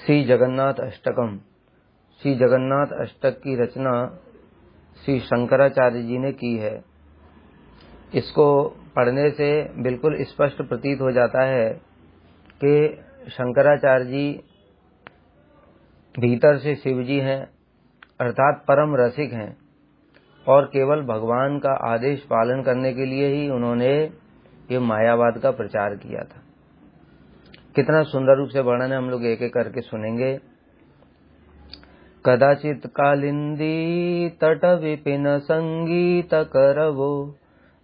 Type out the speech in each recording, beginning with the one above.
श्री जगन्नाथ अष्टकम। श्री जगन्नाथ अष्टक की रचना श्री शंकराचार्य जी ने की है। इसको पढ़ने से बिल्कुल स्पष्ट प्रतीत हो जाता है कि शंकराचार्य जी भीतर से शिव जी हैं, अर्थात परम रसिक हैं, और केवल भगवान का आदेश पालन करने के लिए ही उन्होंने ये मायावाद का प्रचार किया था। कितना सुंदर रूप से वर्णन है, हम लोग एक एक करके सुनेंगे। कदाचित कालिंदी तट विपिन संगीत करवो,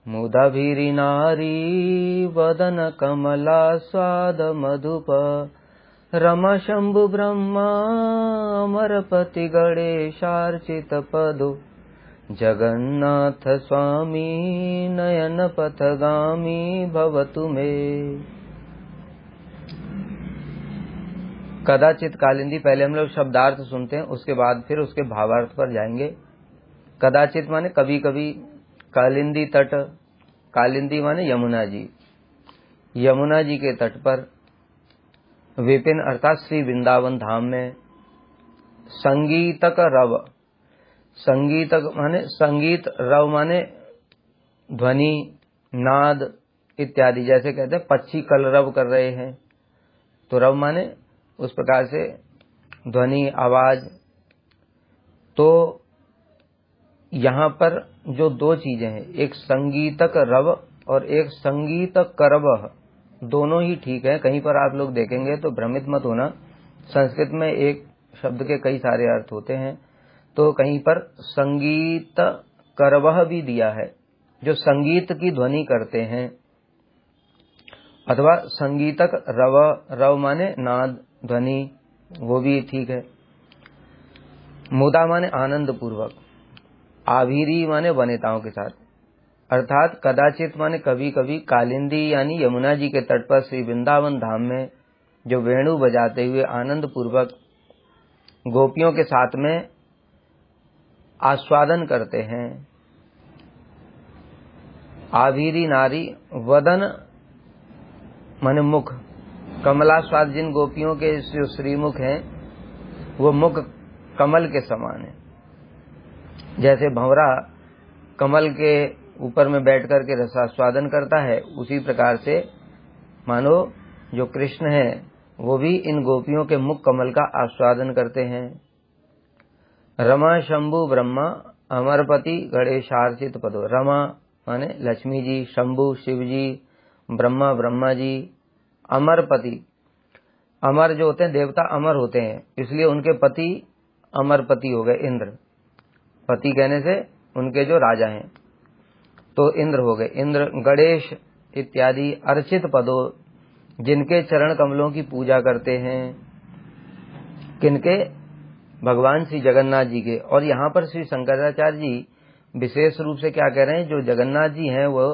मुदाभिरी नारी वदन कमला स्वाद मधुप, रमा शंभु ब्रह्मा अमरपति गणेशार्चित पदो, जगन्नाथ स्वामी नयन पथगामी भवतु मे। कदाचित कालिंदी, पहले हम लोग शब्दार्थ सुनते हैं, उसके बाद फिर उसके भावार्थ पर जाएंगे। कदाचित माने कभी कभी, कालिंदी तट, कालिंदी माने यमुना जी, यमुना जी के तट पर, विपिन अर्थात श्री वृंदावन धाम में, संगीतक रव, संगीतक माने संगीत, रव माने ध्वनि, नाद इत्यादि, जैसे कहते हैं पक्षी कलरव कर रहे हैं, तो रव माने उस प्रकार से ध्वनि, आवाज। तो यहाँ पर जो दो चीजें हैं, एक संगीतक रव और एक संगीतक करवह, दोनों ही ठीक है। कहीं पर आप लोग देखेंगे तो भ्रमित मत होना, संस्कृत में एक शब्द के कई सारे अर्थ होते हैं, तो कहीं पर संगीत करवह भी दिया है, जो संगीत की ध्वनि करते हैं, अथवा संगीतक रव, रव माने नाद, ध्वनि, वो भी ठीक है। मुदा माने आनंद पूर्वक, आभीरी माने वनिताओं के साथ, अर्थात कदाचित माने कभी कभी, कालिंदी यानी यमुना जी के तट पर श्री वृंदावन धाम में जो वेणु बजाते हुए आनंद पूर्वक गोपियों के साथ में आस्वादन करते हैं। आभीरी नारी, वदन माने मुख, कमलास्वाद, जिन गोपियों के जो श्रीमुख हैं वो मुख कमल के समान है। जैसे भंवरा कमल के ऊपर में बैठ करके रसास्वादन करता है, उसी प्रकार से मानो जो कृष्ण है वो भी इन गोपियों के मुख कमल का आस्वादन करते हैं। रमा शंभु ब्रह्मा अमरपति गणेशार्चित पदो, रमा माने लक्ष्मी जी, शंभु शिव जी, ब्रह्मा ब्रह्मा जी, अमरपति, अमर जो होते हैं देवता अमर होते हैं, इसलिए उनके पति अमरपति हो गए, इंद्र। पति कहने से उनके जो राजा हैं तो इंद्र हो गए, इंद्र। गणेश इत्यादि अर्चित पदों, जिनके चरण कमलों की पूजा करते हैं, किनके? भगवान श्री जगन्नाथ जी के। और यहाँ पर श्री शंकराचार्य जी विशेष रूप से क्या कह रहे हैं, जो जगन्नाथ जी हैं वो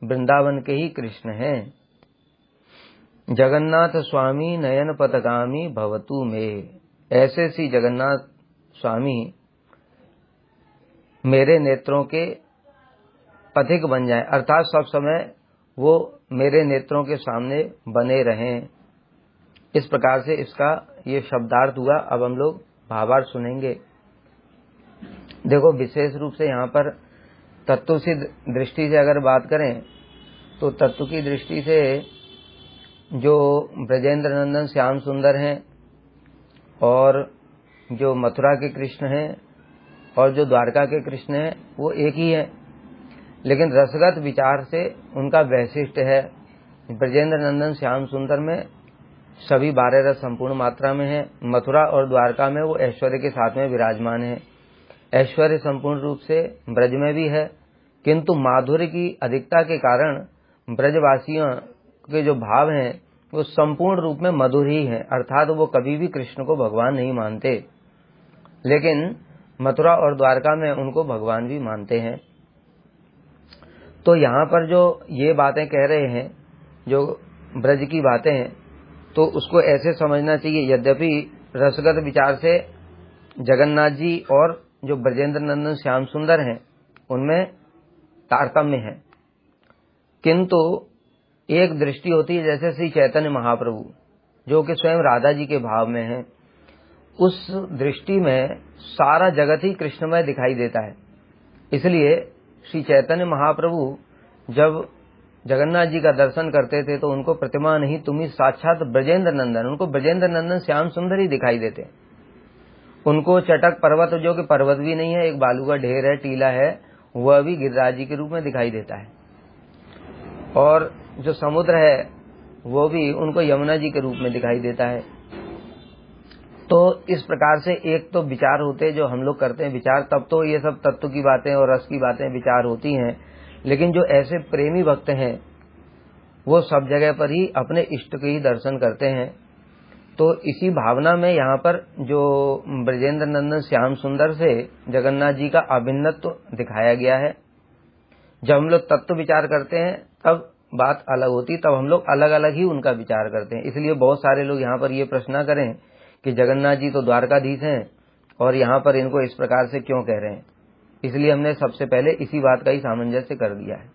वृंदावन के ही कृष्ण हैं। जगन्नाथ स्वामी नयन पथगामी भवतु में, ऐसे श्री जगन्नाथ स्वामी मेरे नेत्रों के पथिक बन जाएं, अर्थात सब समय वो मेरे नेत्रों के सामने बने रहें। इस प्रकार से इसका ये शब्दार्थ हुआ। अब हम लोग भावार्थ सुनेंगे। देखो, विशेष रूप से यहाँ पर तत्व की दृष्टि से अगर बात करें तो तत्व की दृष्टि से जो ब्रजेंद्र नंदन श्याम सुंदर हैं और जो मथुरा के कृष्ण हैं और जो द्वारका के कृष्ण हैं वो एक ही है, लेकिन रसगत विचार से उनका वैशिष्ट्य है। ब्रजेंद्र नंदन श्याम सुंदर में सभी 12 रस संपूर्ण मात्रा में है, मथुरा और द्वारका में वो ऐश्वर्य के साथ में विराजमान है। ऐश्वर्य संपूर्ण रूप से ब्रज में भी है, किंतु माधुर्य की अधिकता के कारण ब्रजवासियों के जो भाव हैं वो संपूर्ण रूप में मधुर ही हैं, अर्थात वो कभी भी कृष्ण को भगवान नहीं मानते, लेकिन मथुरा और द्वारका में उनको भगवान भी मानते हैं। तो यहाँ पर जो ये बातें कह रहे हैं, जो ब्रज की बातें हैं, तो उसको ऐसे समझना चाहिए। यद्यपि रसगत विचार से जगन्नाथ जी और जो ब्रजेंद्र नंदन श्याम सुंदर हैं उनमें तारतम्य है, किंतु एक दृष्टि होती है, जैसे श्री चैतन्य महाप्रभु जो कि स्वयं राधा जी के भाव में है, उस दृष्टि में सारा जगत ही कृष्णमय दिखाई देता है। इसलिए श्री चैतन्य महाप्रभु जब जगन्नाथ जी का दर्शन करते थे तो उनको प्रतिमा नहीं, तुम ही साक्षात ब्रजेंद्र नंदन, उनको ब्रजेंद्र नंदन श्याम सुंदर ही दिखाई देते। उनको चटक पर्वत, जो कि पर्वत भी नहीं है, एक बालू का ढेर है, टीला है, वह भी गिरिराज जी के रूप में दिखाई देता है। और जो समुद्र है वो भी उनको यमुना जी के रूप में दिखाई देता है। तो इस प्रकार से एक तो विचार होते जो हम लोग करते हैं विचार, तब तो ये सब तत्व की बातें और रस की बातें विचार होती हैं। लेकिन जो ऐसे प्रेमी भक्त हैं वो सब जगह पर ही अपने इष्ट के ही दर्शन करते हैं। तो इसी भावना में यहाँ पर जो ब्रजेंद्र नंदन श्याम सुंदर से जगन्नाथ जी का अभिन्नत्व दिखाया गया है। जब हम लोग तत्व विचार करते हैं तब बात अलग होती, तब हम लोग अलग अलग ही उनका विचार करते हैं। इसलिए बहुत सारे लोग यहाँ पर ये प्रश्न करें कि जगन्नाथ जी तो द्वारकाधीश हैं और यहाँ पर इनको इस प्रकार से क्यों कह रहे हैं। इसलिए हमने सबसे पहले इसी बात का ही सामंजस्य कर दिया है।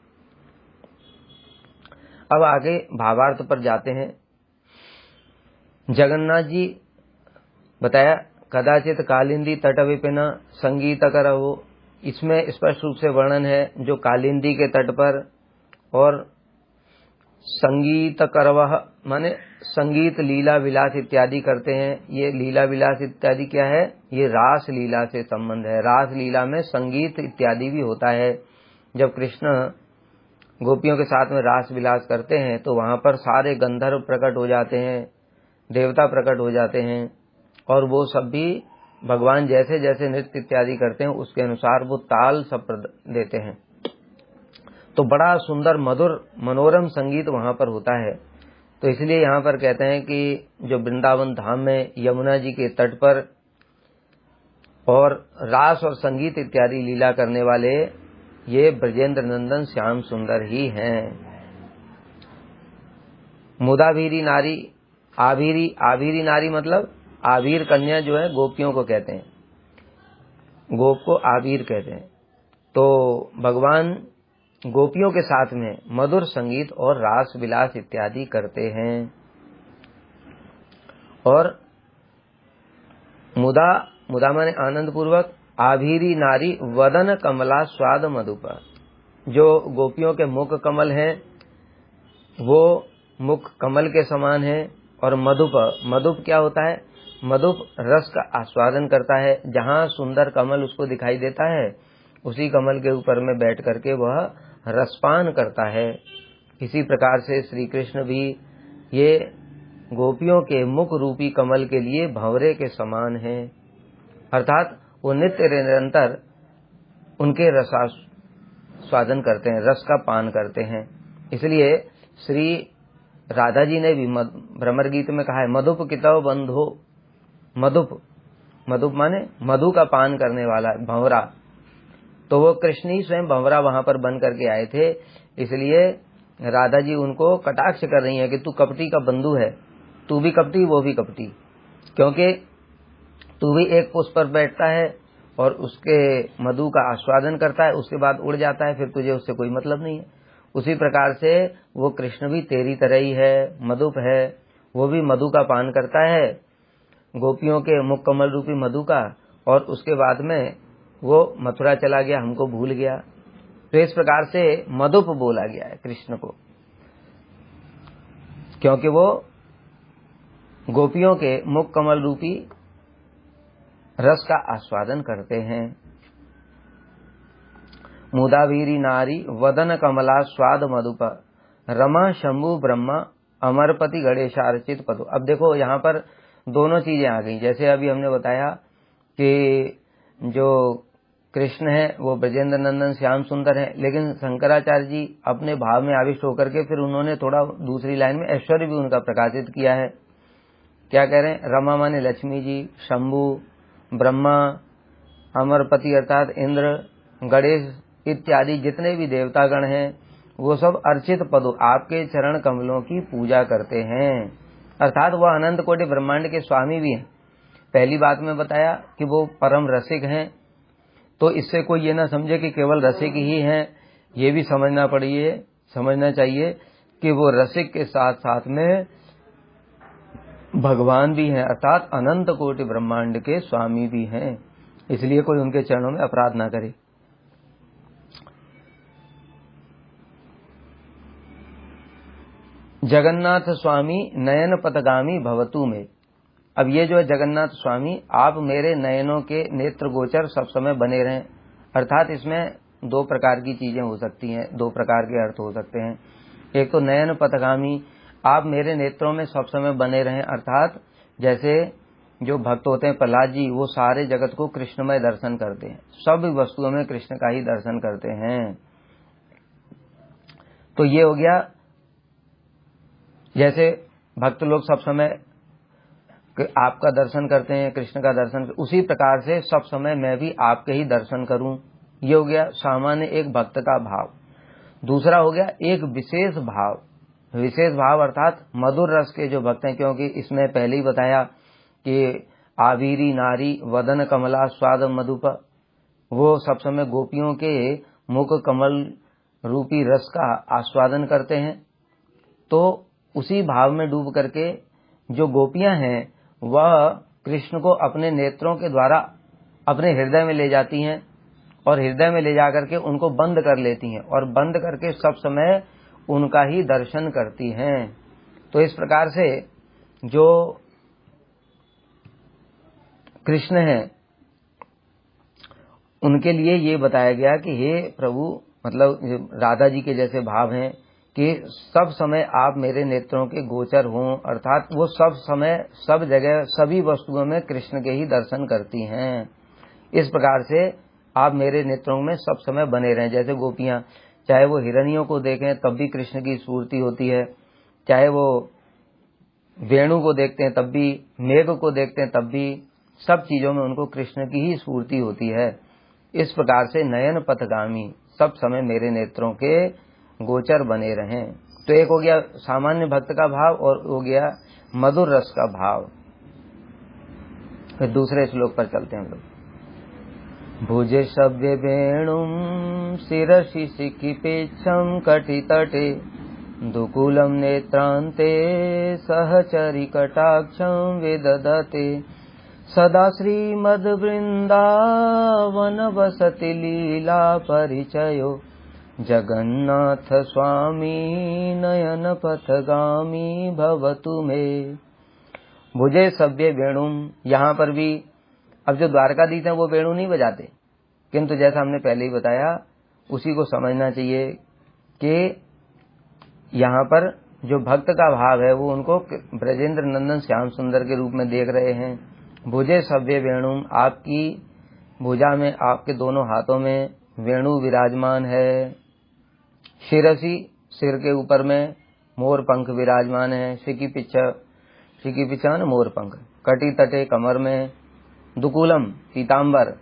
अब आगे भावार्थ पर जाते हैं। जगन्नाथ जी बताया कदाचित कालिंदी तट विपिन संगीत करहो, इसमें स्पष्ट रूप से वर्णन है जो कालिंदी के तट पर और संगीत करवह माने संगीत लीला विलास इत्यादि करते हैं। ये लीला विलास इत्यादि क्या है, ये रास लीला से संबंध है। रास लीला में संगीत इत्यादि भी होता है। जब कृष्ण गोपियों के साथ में रास विलास करते हैं तो वहां पर सारे गंधर्व प्रकट हो जाते हैं, देवता प्रकट हो जाते हैं, और वो सब भी भगवान जैसे जैसे नृत्य इत्यादि करते हैं उसके अनुसार वो ताल सब देते हैं। तो बड़ा सुंदर मधुर मनोरम संगीत वहां पर होता है। तो इसलिए यहाँ पर कहते हैं कि जो वृंदावन धाम में यमुना जी के तट पर और रास और संगीत इत्यादि लीला करने वाले ये ब्रजेंद्र नंदन श्याम सुंदर ही हैं। मुदाभीरी नारी, आभीरी नारी मतलब आभीर कन्या जो है गोपियों को कहते हैं, गोप को आभीर कहते हैं। तो भगवान गोपियों के साथ में मधुर संगीत और रास विलास इत्यादि करते हैं। और मुदा माने आनंद पूर्वक, आभीरी नारी वदन कमला स्वाद मधुप, जो गोपियों के मुख कमल हैं वो मुख कमल के समान है। और मधुप क्या होता है, मधुप रस का आस्वादन करता है। जहाँ सुंदर कमल उसको दिखाई देता है उसी कमल के ऊपर में बैठ करके वह रसपान करता है। इसी प्रकार से श्री कृष्ण भी ये गोपियों के मुख रूपी कमल के लिए भंवरे के समान हैं, अर्थात वो नित्य निरंतर उनके रसास्वादन करते हैं, रस का पान करते हैं। इसलिए श्री राधा जी ने भी भ्रमर गीत में कहा है मधुप कितव बंधो, मधुप माने मधु का पान करने वाला भंवरा। तो वो कृष्ण ही स्वयं भंवरा वहां पर बन करके आए थे। इसलिए राधा जी उनको कटाक्ष कर रही है कि तू कपटी का बंधु है, तू भी कपटी वो भी कपटी, क्योंकि तू भी एक पुष्प पर बैठता है और उसके मधु का आस्वादन करता है, उसके बाद उड़ जाता है, फिर तुझे उससे कोई मतलब नहीं है। उसी प्रकार से वो कृष्ण भी तेरी तरह ही है, मधुप है, वो भी मधु का पान करता है, गोपियों के मुख कमल रूपी मधु का, और उसके बाद में वो मथुरा चला गया, हमको भूल गया। तो इस प्रकार से मधुप बोला गया है कृष्ण को, क्योंकि वो गोपियों के मुख कमल रूपी रस का आस्वादन करते हैं। मुदावीरी नारी वदन कमला स्वाद मधुप, रमा शंभु ब्रह्मा अमरपति गणेशार्चित पदु। अब देखो यहाँ पर दोनों चीजें आ गई। जैसे अभी हमने बताया कि जो कृष्ण है वो ब्रजेंद्र नंदन श्याम सुंदर है, लेकिन शंकराचार्य जी अपने भाव में आविष्ट होकर के फिर उन्होंने थोड़ा दूसरी लाइन में ऐश्वर्य भी उनका प्रकाशित किया है। क्या कह रहे हैं, रमा माने लक्ष्मी जी, शंभु ब्रह्मा, अमरपति अर्थात इंद्र, गणेश इत्यादि जितने भी देवतागण हैं वो सब अर्चित पदो आपके चरण कमलों की पूजा करते हैं, अर्थात वह अनंत कोटि ब्रह्मांड के स्वामी भी हैं। पहली बात में बताया कि वो परम रसिक हैं, तो इससे कोई ये ना समझे कि केवल रसिक ही हैं, ये भी समझना चाहिए कि वो रसिक के साथ साथ में भगवान भी हैं, अर्थात अनंत कोटि ब्रह्मांड के स्वामी भी हैं, इसलिए कोई उनके चरणों में अपराध ना करे। जगन्नाथ स्वामी नयन पथगामी भवतु में। अब ये जो है जगन्नाथ स्वामी, आप मेरे नयनों के नेत्र गोचर सब समय बने रहें, अर्थात इसमें दो प्रकार की चीजें हो सकती हैं, दो प्रकार के अर्थ हो सकते हैं। एक तो नयन पथगामी, आप मेरे नेत्रों में सब समय बने रहें, अर्थात जैसे जो भक्त होते हैं प्रहलाद जी, वो सारे जगत को कृष्णमय दर्शन करते हैं, सब वस्तुओं में कृष्ण का ही दर्शन करते हैं। तो ये हो गया, जैसे भक्त लोग सब समय आपका दर्शन करते हैं, कृष्ण का दर्शन, उसी प्रकार से सब समय मैं भी आपके ही दर्शन करूं। ये हो गया सामान्य एक भक्त का भाव। दूसरा हो गया एक विशेष भाव। विशेष भाव अर्थात मधुर रस के जो भक्त हैं, क्योंकि इसमें पहले ही बताया कि आवीरी नारी वदन कमला स्वाद मधुप, वो सब समय गोपियों के मुख कमल रूपी रस का आस्वादन करते हैं। तो उसी भाव में डूब करके जो गोपियां हैं वह कृष्ण को अपने नेत्रों के द्वारा अपने हृदय में ले जाती हैं, और हृदय में ले जाकर के उनको बंद कर लेती हैं, और बंद करके सब समय उनका ही दर्शन करती हैं। तो इस प्रकार से जो कृष्ण हैं उनके लिए ये बताया गया कि हे प्रभु, मतलब राधा जी के जैसे भाव हैं कि सब समय आप मेरे नेत्रों के गोचर हों, अर्थात वो सब समय सब जगह सभी वस्तुओं में कृष्ण के ही दर्शन करती हैं। इस प्रकार से आप मेरे नेत्रों में सब समय बने रहें। जैसे गोपियां, चाहे वो हिरनियों को देखें तब भी कृष्ण की स्फूर्ति होती है, चाहे वो वेणु को देखते हैं तब भी, मेघ को देखते हैं तब भी, सब चीजों में उनको कृष्ण की ही स्फूर्ति होती है। इस प्रकार से नयन पथगामी, सब समय मेरे नेत्रों के गोचर बने रहें। तो एक हो गया सामान्य भक्त का भाव, और हो गया मधुर रस का भाव। फिर दूसरे श्लोक पर चलते हैं हम लोग। भुजे सभ्य वेणुम शिरसि शिखिपेच्छम कटितटे दुकूलम नेत्रांते सहचरी कटाक्षम विदधते सदा श्रीमद् वृंदावन वसति लीला परिचयो जगन्नाथ स्वामी नयन पथगामी भवतु मे। भुजे सभ्य वेणुम, यहाँ पर भी अब जो द्वारकाधीश हैं वो वेणु नहीं बजाते, किंतु जैसा हमने पहले ही बताया उसी को समझना चाहिए कि यहाँ पर जो भक्त का भाव है वो उनको ब्रजेंद्र नंदन श्याम सुंदर के रूप में देख रहे हैं। भुजे सभ्य वेणुम, आपकी भुजा में, आपके दोनों हाथों में वेणु विराजमान है। शिरसी, सिर के ऊपर में मोर पंख विराजमान है। शिकी पिछा मोर पंख। कटी तटे, कमर में। दुकूलम, पीतांबर।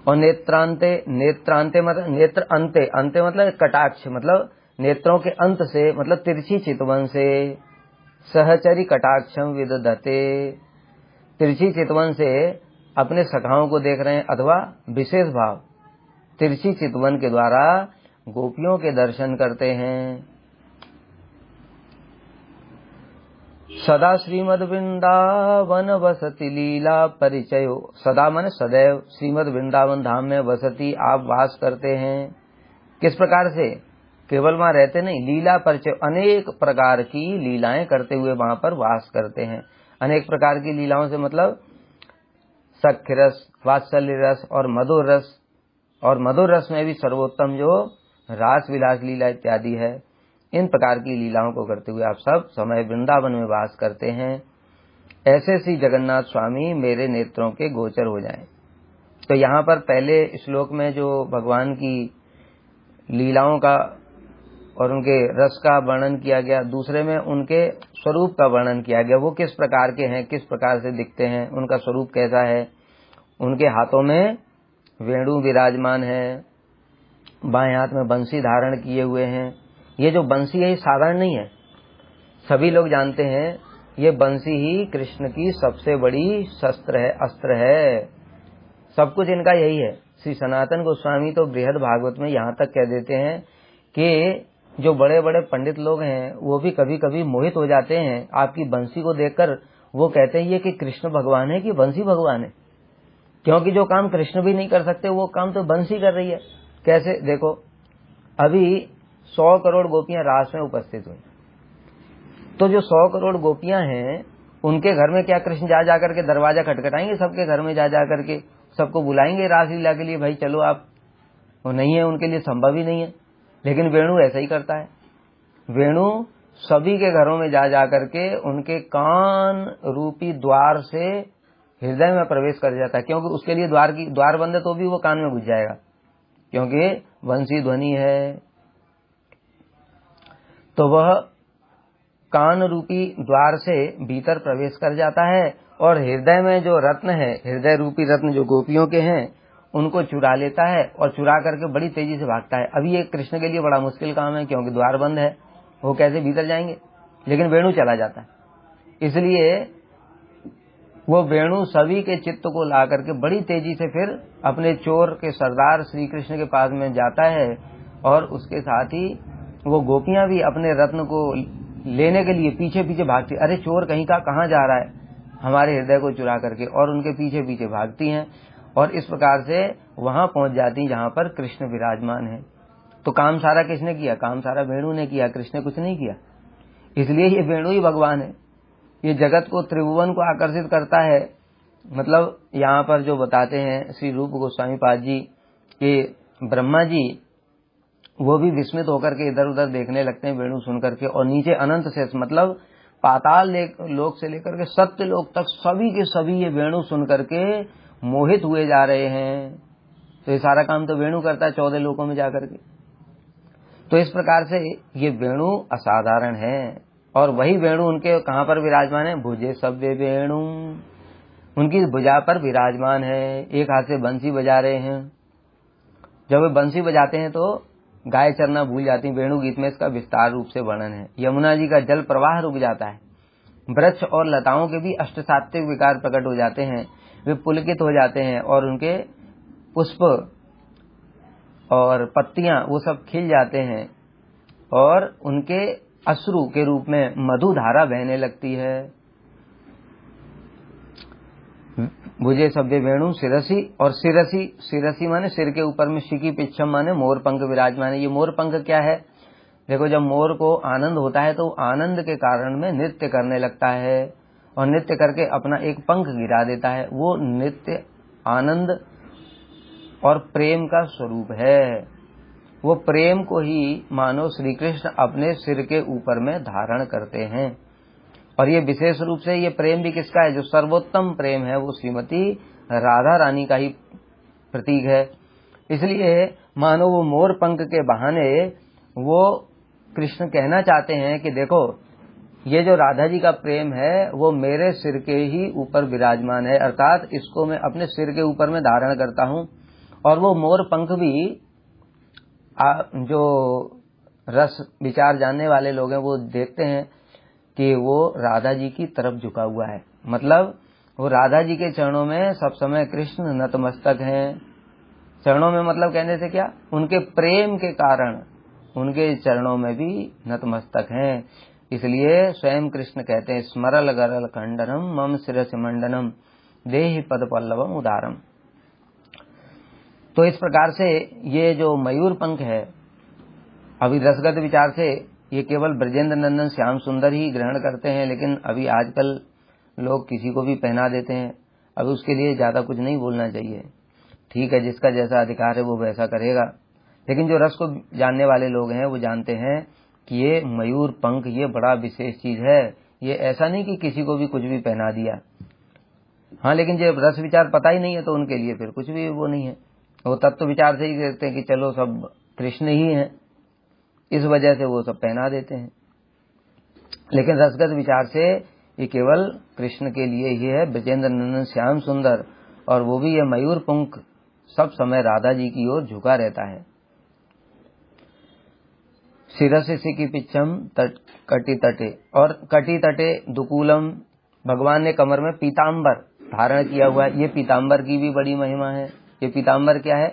और नेत्रांते, नेत्रांते मतलब नेत्र अंते, अंते मतलब कटाक्ष, मतलब नेत्रों के अंत से, मतलब तिरछी चितवन से। सहचरी कटाक्षम विदधते, तिरछी चितवन से अपने सखाओं को देख रहे हैं, अथवा विशेष भाव तिरछी चितवन के द्वारा गोपियों के दर्शन करते हैं। सदा श्रीमद् वृंदावन वसति लीला परिचयो, सदा मन सदैव, श्रीमद् वृंदावन धाम में वसति, आप वास करते हैं। किस प्रकार से? केवल वहां रहते नहीं, लीला परिचय, अनेक प्रकार की लीलाएं करते हुए वहां पर वास करते हैं। अनेक प्रकार की लीलाओं से मतलब सख्य रस, वात्सल्य रस और मधुर रस, और मधुर रस में भी सर्वोत्तम जो रास विलास लीला इत्यादि है, इन प्रकार की लीलाओं को करते हुए आप सब समय वृंदावन में वास करते हैं। ऐसे श्री जगन्नाथ स्वामी मेरे नेत्रों के गोचर हो जाएं। तो यहाँ पर पहले श्लोक में जो भगवान की लीलाओं का और उनके रस का वर्णन किया गया, दूसरे में उनके स्वरूप का वर्णन किया गया। वो किस प्रकार के हैं, किस प्रकार से दिखते हैं, उनका स्वरूप कैसा है। उनके हाथों में वेणु विराजमान है, बाएं हाथ में बंसी धारण किए हुए हैं। ये जो बंसी है ये साधारण नहीं है, सभी लोग जानते हैं ये बंसी ही कृष्ण की सबसे बड़ी शस्त्र है, अस्त्र है। सब कुछ इनका यही है। श्री सनातन गोस्वामी तो बृहद भागवत में यहाँ तक कह देते हैं कि जो बड़े बड़े पंडित लोग हैं वो भी कभी कभी मोहित हो जाते हैं आपकी बंसी को देखकर। वो कहते हैं ये कि कृष्ण भगवान है कि बंसी भगवान है, क्योंकि जो काम कृष्ण भी नहीं कर सकते वो काम तो बंसी कर रही है। कैसे? देखो, अभी 100 करोड़ गोपियां रास में उपस्थित हुई, तो जो 100 करोड़ गोपियां हैं उनके घर में क्या कृष्ण जा जाकर के दरवाजा खटखटाएंगे? सबके घर में जा जाकर के सबको बुलाएंगे रासलीला के लिए, भाई चलो आप? वो नहीं है, उनके लिए संभव ही नहीं है। लेकिन वेणु ऐसा ही करता है। वेणु सभी के घरों में जा जाकर के उनके कान रूपी द्वार से हृदय में प्रवेश कर जाता है, क्योंकि उसके लिए द्वार बंद है तो भी वो कान में घुस जाएगा, क्योंकि वंशी ध्वनि है। तो वह कान रूपी द्वार से भीतर प्रवेश कर जाता है और हृदय में जो रत्न है, हृदय रूपी रत्न जो गोपियों के हैं, उनको चुरा लेता है और चुरा करके बड़ी तेजी से भागता है। अभी ये कृष्ण के लिए बड़ा मुश्किल काम है, क्योंकि द्वार बंद है, वो कैसे भीतर जाएंगे? लेकिन वेणु चला जाता है। इसलिए वो वेणु सभी के चित्त को ला करके बड़ी तेजी से फिर अपने चोर के सरदार श्री कृष्ण के पास में जाता है, और उसके साथ ही वो गोपियां भी अपने रत्न को लेने के लिए पीछे पीछे भागती। अरे चोर कहीं का कहाँ जा रहा है हमारे हृदय को चुरा करके, और उनके पीछे पीछे भागती हैं और इस प्रकार से वहां पहुंच जाती जहां पर कृष्ण विराजमान है। तो काम सारा किसने किया? काम सारा वेणु ने किया, कृष्ण ने कुछ नहीं किया। इसलिए ये वेणु ही भगवान है। ये जगत को, त्रिभुवन को आकर्षित करता है। मतलब यहाँ पर जो बताते हैं श्री रूप गोस्वामी पाद जी कि ब्रह्मा जी वो भी विस्मित होकर के इधर उधर देखने लगते हैं वेणु सुन करके, और नीचे अनंत शेष मतलब पाताल लोक से लेकर के सत्य लोक तक सभी के सभी ये वेणु सुन करके मोहित हुए जा रहे हैं। तो ये सारा काम तो वेणु करता है 14 लोकों में जाकर के। तो इस प्रकार से ये वेणु असाधारण है, और वही वेणु उनके कहाँ पर विराजमान है? भुजे सव्य वेणु, उनकी भुजा पर विराजमान है। एक हाथ से बंसी बजा रहे हैं। जब वे बंसी बजाते हैं तो गाय चरना भूल जाती। वेणु गीत में इसका विस्तार रूप से वर्णन है। यमुना जी का जल प्रवाह रुक जाता है। वृक्ष और लताओं के भी अष्टसात्विक विकार प्रकट हो जाते हैं, वे पुलकित हो जाते हैं, और उनके पुष्प और पत्तियां वो सब खिल जाते हैं, और उनके अश्रु के रूप में मधु धारा बहने लगती है। भुजे सव्य वेणु शिरसी, और शिरसी, शिरसी माने सिर के ऊपर में, शिकी पिच्छम माने मोर पंख विराजमान है। ये मोर पंख क्या है? देखो, जब मोर को आनंद होता है तो आनंद के कारण में नृत्य करने लगता है, और नृत्य करके अपना एक पंख गिरा देता है। वो नृत्य आनंद और प्रेम का स्वरूप है। वो प्रेम को ही मानो श्री कृष्ण अपने सिर के ऊपर में धारण करते हैं। और ये विशेष रूप से ये प्रेम भी किसका है? जो सर्वोत्तम प्रेम है वो श्रीमती राधा रानी का ही प्रतीक है। इसलिए मानो वो मोर पंख के बहाने वो कृष्ण कहना चाहते हैं कि देखो, ये जो राधा जी का प्रेम है वो मेरे सिर के ही ऊपर विराजमान है, अर्थात इसको मैं अपने सिर के ऊपर में धारण करता हूं। और वो मोर पंख भी जो रस विचार जानने वाले लोग हैं वो देखते हैं कि वो राधा जी की तरफ झुका हुआ है। मतलब वो राधा जी के चरणों में सब समय कृष्ण नतमस्तक हैं। चरणों में मतलब कहने से क्या? उनके प्रेम के कारण उनके चरणों में भी नतमस्तक हैं। इसलिए स्वयं कृष्ण कहते हैं, स्मरल गरल खंडनम मम शिरसि मंडनम देहि पद पल्लवम उदारम। तो इस प्रकार से ये जो मयूर पंख है, अभी रसगत विचार से ये केवल ब्रजेंद्र नंदन श्याम सुंदर ही ग्रहण करते हैं, लेकिन अभी आजकल लोग किसी को भी पहना देते हैं। अभी उसके लिए ज्यादा कुछ नहीं बोलना चाहिए। ठीक है, जिसका जैसा अधिकार है वो वैसा करेगा, लेकिन जो रस को जानने वाले लोग हैं वो जानते हैं कि ये मयूर पंख ये बड़ा विशेष चीज है। ये ऐसा नहीं कि किसी को भी कुछ भी पहना दिया। हाँ, लेकिन जब रस विचार पता ही नहीं है तो उनके लिए फिर कुछ भी वो नहीं है। वो तत्व विचार से ही कहते हैं कि चलो सब कृष्ण ही हैं, इस वजह से वो सब पहना देते हैं। लेकिन रसगत विचार से ये केवल कृष्ण के लिए ही है, ब्रजेंद्र नंदन श्याम सुंदर, और वो भी ये मयूर पंख सब समय राधा जी की ओर झुका रहता है। शिरसि की पिच्छम कटी तटे, और कटी तटे दुकूलम, भगवान ने कमर में पीताम्बर धारण किया हुआ है। ये पीताम्बर की भी बड़ी महिमा है। ये पीताम्बर क्या है?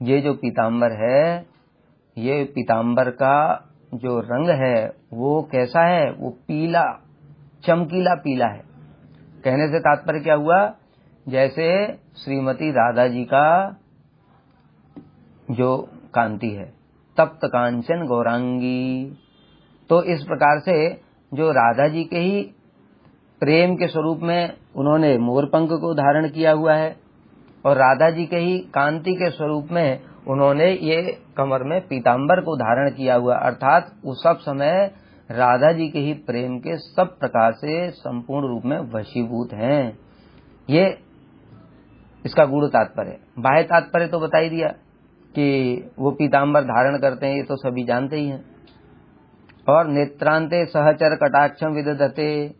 ये जो पीताम्बर है ये पीतांबर का जो रंग है वो कैसा है, वो पीला, चमकीला पीला है। कहने से तात्पर्य क्या हुआ, जैसे श्रीमती राधा जी का जो कांति है, तप्त कांचन गौरांगी। तो इस प्रकार से जो राधा जी के ही प्रेम के स्वरूप में उन्होंने मोरपंख को धारण किया हुआ है, और राधा जी के ही कांति के स्वरूप में उन्होंने ये कमर में पीतांबर को धारण किया हुआ, अर्थात उस सब समय राधा जी के ही प्रेम के सब प्रकार से संपूर्ण रूप में वशीभूत हैं। ये इसका गूढ़ तात्पर्य है। बाह्य तात्पर्य तो बता ही दिया कि वो पीतांबर धारण करते हैं, ये तो सभी जानते ही हैं। और नेत्रांते सहचर कटाक्षम विदधते,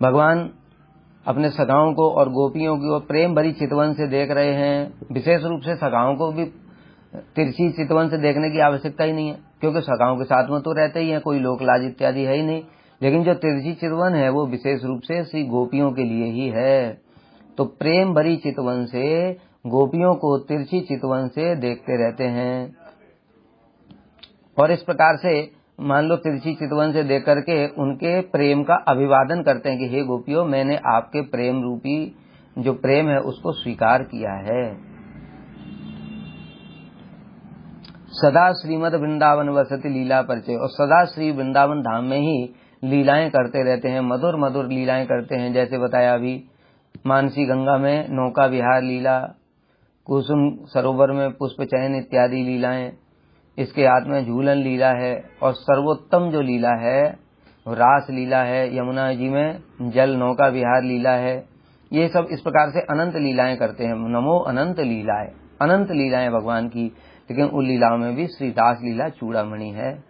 भगवान अपने सखाओं को और गोपियों को प्रेम भरी चितवन से देख रहे हैं। विशेष रूप से सखाओं को भी तिरछी चितवन से देखने की आवश्यकता ही नहीं है, क्योंकि सखाओं के साथ में तो रहते ही हैं, कोई लोक लाज इत्यादि है ही नहीं। लेकिन जो तिरछी चितवन है वो विशेष रूप से श्री गोपियों के लिए ही है। तो प्रेम भरी चितवन से गोपियों को तिरछी चितवन से देखते रहते हैं। और इस प्रकार से मान लो तिरछी चितवन से देख करके उनके प्रेम का अभिवादन करते हैं कि हे गोपियों, मैंने आपके प्रेम रूपी जो प्रेम है उसको स्वीकार किया है। सदा श्रीमद वृंदावन वसति लीला परिचय, और सदा श्री वृंदावन धाम में ही लीलाएं करते रहते हैं, मधुर मधुर लीलाएं करते हैं। जैसे बताया अभी, मानसी गंगा में नौका विहार लीला, कुसुम सरोवर में पुष्प चयन इत्यादि लीलाएं, इसके हाथ में झूलन लीला है, और सर्वोत्तम जो लीला है रास लीला है, यमुना जी में जल नौका विहार लीला है। ये सब इस प्रकार से अनंत लीलाएं करते हैं। नमो अनंत लीलाएं, अनंत लीलाएं भगवान की। लेकिन उन लीलाओं में भी श्री रास लीला चूड़ामणि है।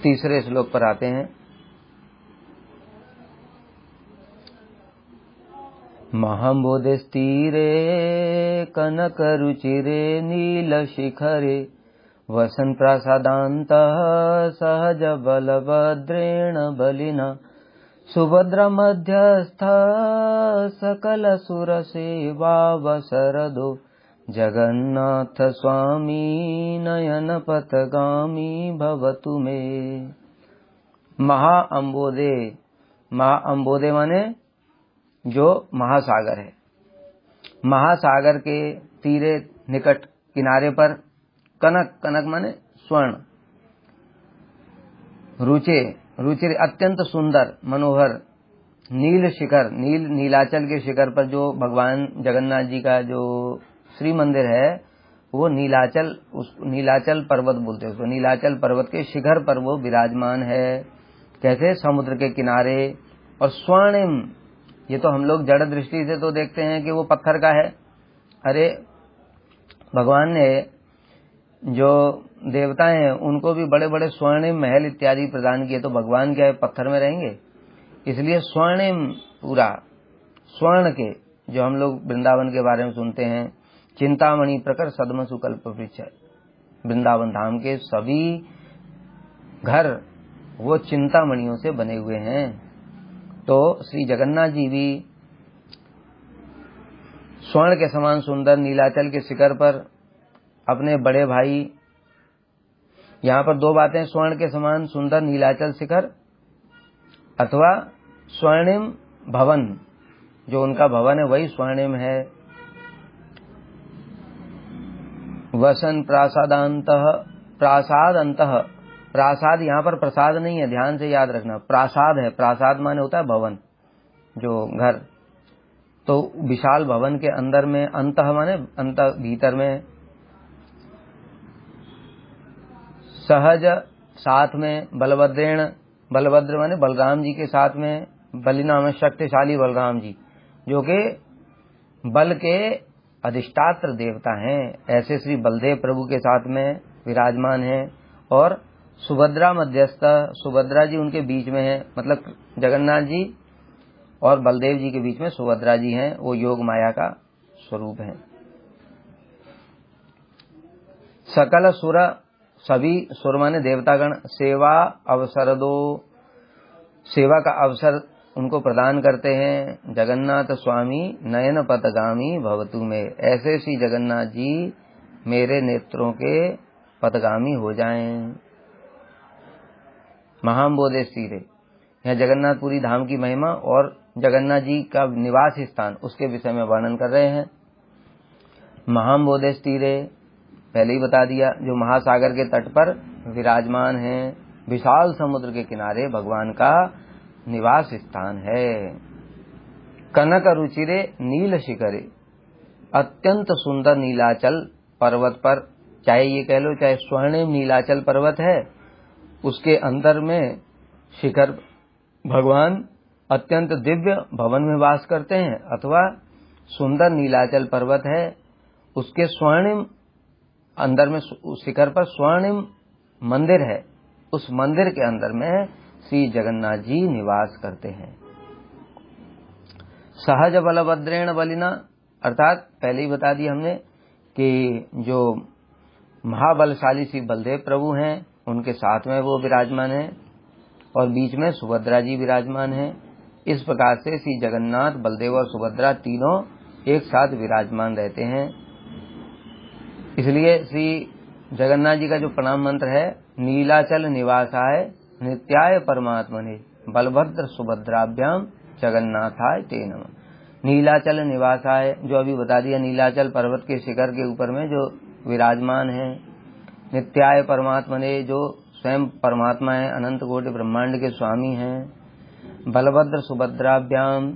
तीसरे श्लोक पर आते हैं। महाम्बोधिस्तीरे कनकरुचिरे नीलशिखरे वसन् प्रसादान्तः सहज बलभद्रेण बलिना सुभद्रमध्यस्थ सकलसुरसेवावसरदो जगन्नाथ स्वामी नयनपथगामी भवतु मे। महाअम्बोधे, महाअम्बोधे माने जो महासागर है, महासागर के तीरे निकट किनारे पर कनक, कनक माने स्वर्ण, रुचे, रुचिर अत्यंत सुंदर मनोहर, नील शिखर, नीलाचल के शिखर पर जो भगवान जगन्नाथ जी का जो श्री मंदिर है वो नीलाचल, उस नीलाचल पर्वत बोलते हैं उसको। नीलाचल पर्वत के शिखर पर वो विराजमान है, कैसे, समुद्र के किनारे। और स्वर्णिम, ये तो हम लोग जड़ दृष्टि से तो देखते हैं कि वो पत्थर का है। अरे भगवान ने जो देवता हैं उनको भी बड़े बड़े स्वर्णिम महल इत्यादि प्रदान किए, तो भगवान क्या है पत्थर में रहेंगे? इसलिए स्वर्णिम, पूरा स्वर्ण के, जो हम लोग वृंदावन के बारे में सुनते हैं, चिंतामणि प्रकर सद्म सुकल्प वृक्ष, वृंदावन धाम के सभी घर वो चिंतामणियों से बने हुए हैं। तो श्री जगन्नाथ जी भी स्वर्ण के समान सुंदर नीलाचल के शिखर पर अपने बड़े भाई, यहाँ पर दो बातें, स्वर्ण के समान सुंदर नीलाचल शिखर अथवा स्वर्णिम भवन, जो उनका भवन है वही स्वर्णिम है। वसन प्रासादांतः, प्रासाद अंतः, प्रासाद यहाँ पर प्रसाद नहीं है, ध्यान से याद रखना, प्रासाद है। प्रासाद माने होता है भवन, जो घर। तो विशाल भवन के अंदर में, अंतः माने अंत, भीतर में, सहज साथ में, बलभद्रेण, बलभद्र माने बलराम जी के साथ में, बलिना में शक्तिशाली बलराम जी, जो कि बल के अधिष्ठात्र देवता हैं, ऐसे श्री बलदेव प्रभु के साथ में विराजमान हैं। और सुभद्रा मध्यस्थ, सुभद्रा जी उनके बीच में है, मतलब जगन्नाथ जी और बलदेव जी के बीच में सुभद्रा जी हैं, वो योग माया का स्वरूप है। सकल सुर, सभी सुर माने देवतागण, सेवा अवसर दो, सेवा का अवसर उनको प्रदान करते हैं। जगन्नाथ स्वामी नयन पथगामी भवतु में, ऐसे श्री जगन्नाथ जी मेरे नेत्रों के पथगामी हो जाएं। महाम्बोधे तीरे, यहाँ जगन्नाथपुरी धाम की महिमा और जगन्नाथ जी का निवास स्थान उसके विषय में वर्णन कर रहे हैं। महाम्बोधे तीरे पहले ही बता दिया, जो महासागर के तट पर विराजमान है, विशाल समुद्र के किनारे भगवान का निवास स्थान है। कनक रुचिरे नील शिखरे, अत्यंत सुंदर नीलाचल पर्वत पर, चाहे ये कह लो चाहे स्वर्णिम नीलाचल पर्वत है, उसके अंदर में शिखर भगवान अत्यंत दिव्य भवन में वास करते हैं, अथवा सुंदर नीलाचल पर्वत है उसके स्वर्णिम अंदर में शिखर पर स्वर्णिम मंदिर है, उस मंदिर के अंदर में श्री जगन्नाथ जी निवास करते हैं। सहज बलभद्रेण बलिना, अर्थात पहले ही बता दिया हमने कि जो महाबलशाली श्री बलदेव प्रभु हैं उनके साथ में वो विराजमान है और बीच में सुभद्रा जी विराजमान है। इस प्रकार से श्री जगन्नाथ, बलदेव और सुभद्रा तीनों एक साथ विराजमान रहते हैं। इसलिए श्री जगन्नाथ जी का जो प्रणाम मंत्र है, नीलाचल निवासाय नित्याय परमात्मने बलभद्र सुभद्राभ्याम जगन्नाथाय ते नमः। नीलाचल निवासाय, जो अभी बता दिया, नीलाचल पर्वत के शिखर के ऊपर में जो विराजमान है। नित्याय परमात्मने, जो स्वयं परमात्मा है, अनंत कोटि ब्रह्मांड के स्वामी हैं। बलभद्र सुभद्राभ्याम,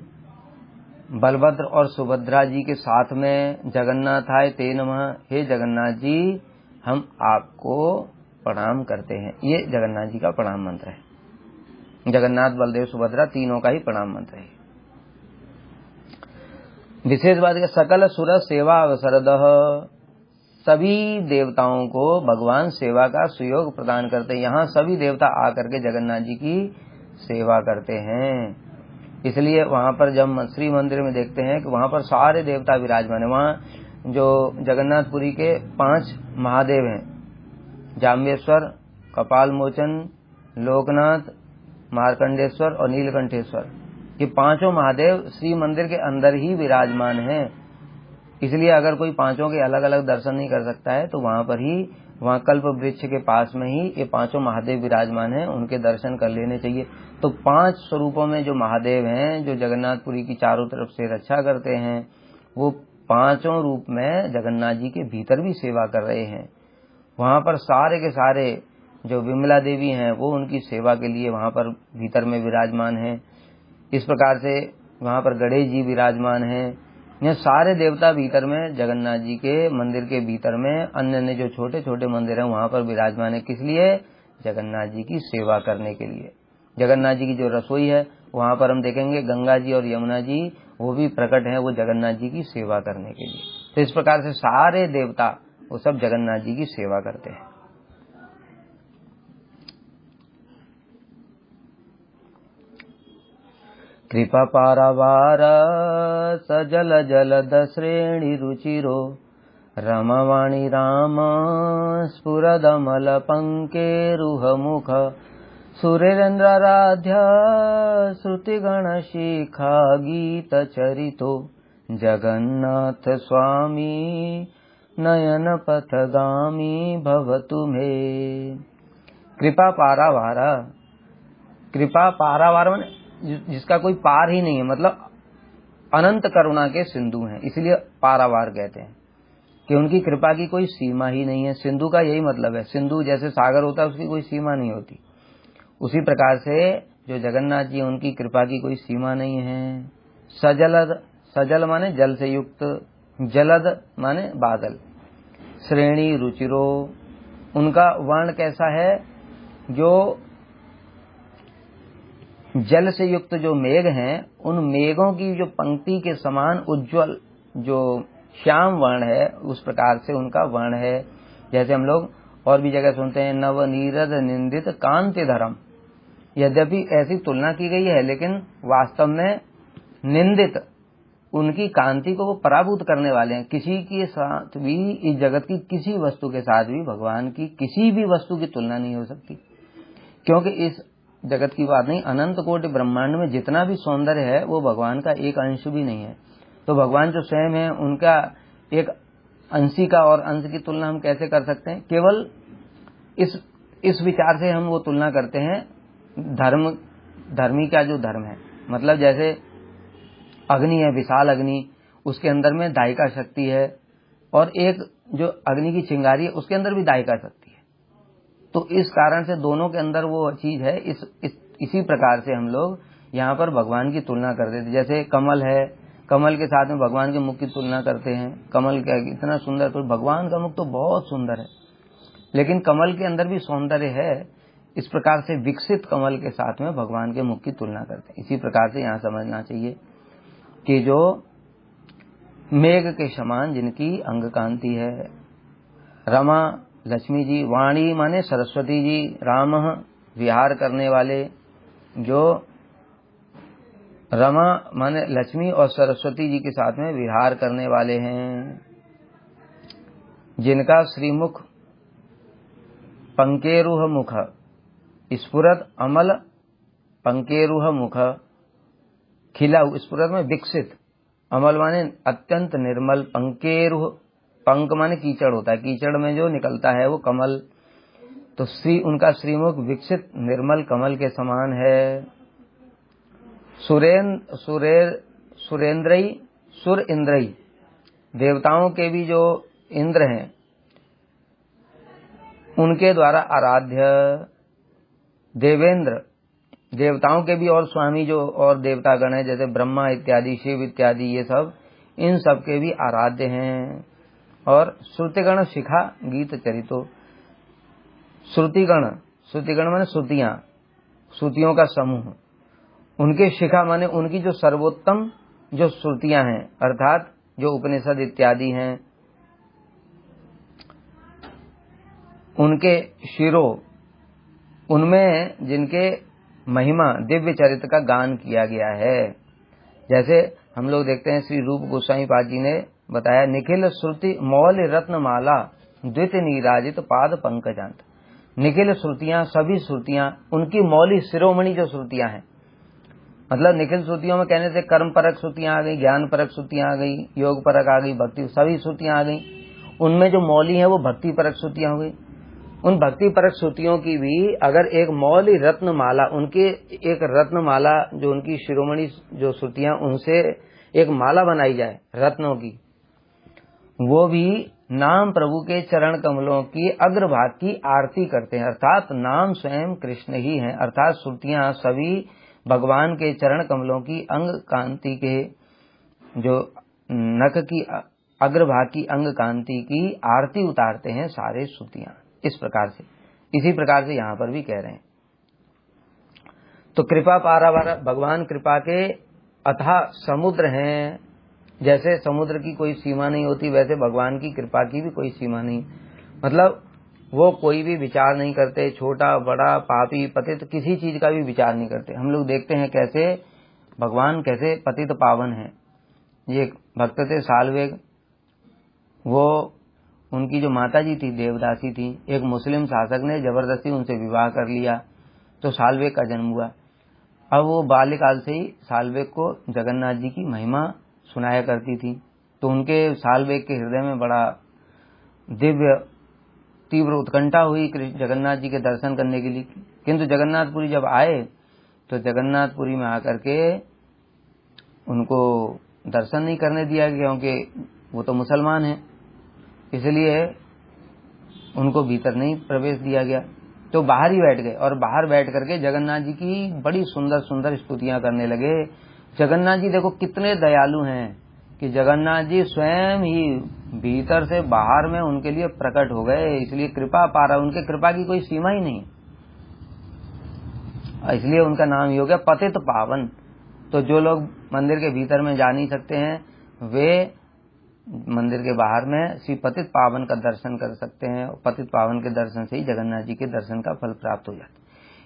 बलभद्र और सुभद्रा जी के साथ में जगन्नाथाय ते नमः, हे जगन्नाथ जी हम आपको प्रणाम करते हैं। ये जगन्नाथ जी का प्रणाम मंत्र है। जगन्नाथ, बलदेव, सुभद्रा तीनों का ही प्रणाम मंत्र है। विशेष बात है, सकल सुर सेवा अवसरदः, सभी देवताओं को भगवान सेवा का सुयोग प्रदान करते हैं। यहाँ सभी देवता आकर के जगन्नाथ जी की सेवा करते हैं। इसलिए वहाँ पर जब श्री मंदिर में देखते हैं कि वहाँ पर सारे देवता विराजमान है। वहाँ जो जगन्नाथपुरी के 5 महादेव हैं, जाम्बेश्वर, कपाल मोचन, लोकनाथ, मार्कंडेश्वर और नीलकंठेश्वर, ये 5 महादेव श्री मंदिर के अंदर ही विराजमान हैं। इसलिए अगर कोई 5 के अलग अलग दर्शन नहीं कर सकता है तो वहाँ पर ही, वहाँ कल्प वृक्ष के पास में ही ये 5 महादेव विराजमान हैं, उनके दर्शन कर लेने चाहिए। तो 5 स्वरूपों में जो महादेव हैं, जो जगन्नाथपुरी की चारों तरफ से रक्षा करते हैं, वो 5 रूप में जगन्नाथ जी के भीतर भी सेवा कर रहे हैं। वहाँ पर सारे के सारे जो विमला देवी हैं वो उनकी सेवा के लिए वहाँ पर भीतर में विराजमान हैं। इस प्रकार से वहाँ पर गणेश जी विराजमान हैं। यह सारे देवता भीतर में जगन्नाथ जी के मंदिर के भीतर में अन्य अन्य जो छोटे छोटे मंदिर हैं वहाँ पर विराजमान है। किस लिए? जगन्नाथ जी की सेवा करने के लिए। जगन्नाथ जी की जो रसोई है वहाँ पर हम देखेंगे गंगा जी और यमुना जी वो भी प्रकट हैं, वो जगन्नाथ जी की सेवा करने के लिए। तो इस प्रकार से सारे देवता वो सब जगन्नाथ जी की सेवा करते हैं। कृपा पारावार सजल जलद श्रेणी रुचिरो रमवाणी राम स्फुरदमल पंकेरुह मुख सुरेन्द्राराध्य श्रुतिगण शिखा गीत चरितो जगन्नाथ स्वामी नयन पथगामी भवतु मे। कृपा पारावार, कृपा पारावार माने जिसका कोई पार ही नहीं है, मतलब अनंत करुणा के सिंधु हैं, इसलिए पारावार कहते हैं कि उनकी कृपा की कोई सीमा ही नहीं है। सिंधु का यही मतलब है, सिंधु जैसे सागर होता है उसकी कोई सीमा नहीं होती, उसी प्रकार से जो जगन्नाथ जी उनकी कृपा की कोई सीमा नहीं है। सजलद, सजल माने जल से युक्त, जलद माने बादल, श्रेणी रुचिरो, उनका वर्ण कैसा है? जो जल से युक्त जो मेघ हैं उन मेघों की जो पंक्ति के समान उज्जवल जो श्याम वर्ण है उस प्रकार से उनका वर्ण है। जैसे हम लोग और भी जगह सुनते हैं, नव नीरद निंदित कांति धरम। यद्यपि ऐसी तुलना की गई है लेकिन वास्तव में निंदित, उनकी कांति को वो पराभूत करने वाले हैं। किसी के साथ भी, इस जगत की किसी वस्तु के साथ भी भगवान की किसी भी वस्तु की तुलना नहीं हो सकती, क्योंकि इस जगत की बात नहीं, अनंत कोटि ब्रह्मांड में जितना भी सौंदर्य है वो भगवान का एक अंश भी नहीं है। तो भगवान जो स्वयं है उनका एक अंशी का और अंश की तुलना हम कैसे कर सकते हैं? केवल इस विचार से हम वो तुलना करते हैं धर्मी का जो धर्म है, मतलब जैसे अग्नि है, विशाल अग्नि, उसके अंदर में दायिका शक्ति है, और एक जो अग्नि की चिंगारी है उसके अंदर भी दायिका शक्ति है। तो इस कारण से दोनों के अंदर वो चीज है। इसी प्रकार से हम लोग यहाँ पर भगवान की तुलना कर देते। जैसे कमल है, कमल के साथ में भगवान के मुख की तुलना करते हैं। कमल क्या इतना सुंदर, तो भगवान का मुख तो बहुत सुंदर है, लेकिन कमल के अंदर भी सौंदर्य है। इस प्रकार से विकसित कमल के साथ में भगवान के मुख की तुलना करते हैं। इसी प्रकार से यहाँ समझना चाहिए कि जो मेघ के समान जिनकी अंग कांति है, रमा लक्ष्मी जी, वाणी माने सरस्वती जी, राम विहार करने वाले, जो रमा माने लक्ष्मी और सरस्वती जी के साथ में विहार करने वाले हैं, जिनका श्रीमुख पंकेरुह मुख स्फुरत अमल, पंकेरुह मुख खिला, स्फुरत में विकसित, अमल माने अत्यंत निर्मल, पंकेरुह पंक माने कीचड़ होता है, कीचड़ में जो निकलता है वो कमल। तो उनका श्रीमुख विकसित निर्मल कमल के समान है। सुरेंद्रई सुर इंद्रई, देवताओं के भी जो इंद्र हैं उनके द्वारा आराध्य, देवेंद्र देवताओं के भी और स्वामी जो और देवता गण है, जैसे ब्रह्मा इत्यादि, शिव इत्यादि, ये सब इन सब के भी आराध्य हैं। और श्रुतिगण शिखा गीत चरितो, श्रुतिगण माने श्रुतियां, श्रुतियों का समूह, उनके शिखा माने उनकी जो सर्वोत्तम जो श्रुतियां हैं, अर्थात जो उपनिषद इत्यादि हैं, उनके शिरो, उनमें जिनके महिमा दिव्य चरित्र का गान किया गया है। जैसे हम लोग देखते हैं श्री रूप गोस्वामी पाद जी ने बताया, निखिल श्रुति मौल रत्नमाला द्वित नीराजित पाद पंकजांत। निखिल श्रुतियां, सभी श्रुतियां, उनकी मौली शिरोमणि जो श्रुतियां हैं, मतलब निखिल श्रुतियों में कहने से कर्म परक श्रुतियां आ गई, ज्ञान परक श्रुतियां आ गई, योग परक आ गई, भक्ति, सभी श्रुतियां आ गई। उनमें जो मौली है वो भक्ति परक श्रुतियां हो गई। उन भक्ति परक श्रुतियों की भी अगर एक मौली रत्नमाला, उनके एक रत्नमाला जो उनकी शिरोमणि जो श्रुतियां, उनसे एक माला बनाई जाए रत्नों की, वो भी नाम प्रभु के चरण कमलों की अग्रभाग की आरती करते हैं। अर्थात नाम स्वयं कृष्ण ही है, अर्थात श्रुतियां सभी भगवान के चरण कमलों की अंग कांति के, जो नख की अग्रभाग की अंग कांति की आरती उतारते हैं सारे श्रुतियां। इस प्रकार से, इसी प्रकार से यहाँ पर भी कह रहे हैं। तो कृपा पारावार, भगवान कृपा के अथाह समुद्र हैं। जैसे समुद्र की कोई सीमा नहीं होती, वैसे भगवान की कृपा की भी कोई सीमा नहीं। मतलब वो कोई भी विचार नहीं करते, छोटा बड़ा पापी पतित किसी चीज का भी विचार नहीं करते। हम लोग देखते हैं कैसे भगवान कैसे पतित पावन है। ये भक्त थे सालवेग, वो उनकी जो माता जी थी देवदासी थी, एक मुस्लिम शासक ने जबरदस्ती उनसे विवाह कर लिया, तो सालवेग का जन्म हुआ। अब वो बाल्यकाल से ही सालवेग को जगन्नाथ जी की महिमा सुनाया करती थी, तो उनके सालवेग के हृदय में बड़ा दिव्य तीव्र उत्कंठा हुई जगन्नाथ जी के दर्शन करने के लिए। किंतु जगन्नाथपुरी जब आए तो जगन्नाथपुरी में आकर के उनको दर्शन नहीं करने दिया गया, क्योंकि वो तो मुसलमान हैं, इसलिए उनको भीतर नहीं प्रवेश दिया गया। तो बाहर ही बैठ गए, और बाहर बैठ करके जगन्नाथ जी की बड़ी सुंदर सुंदर स्तुतियां करने लगे। जगन्नाथ जी देखो कितने दयालु हैं कि जगन्नाथ जी स्वयं ही भीतर से बाहर में उनके लिए प्रकट हो गए, इसलिए कृपा पारा, उनके कृपा की कोई सीमा ही नहीं, इसलिए उनका नाम ही हो गया पतित पावन। तो जो लोग मंदिर के भीतर में जा नहीं सकते हैं, वे मंदिर के बाहर में श्री पतित पावन का दर्शन कर सकते हैं। पतित पावन के दर्शन से ही जगन्नाथ जी के दर्शन का फल प्राप्त हो जाता है।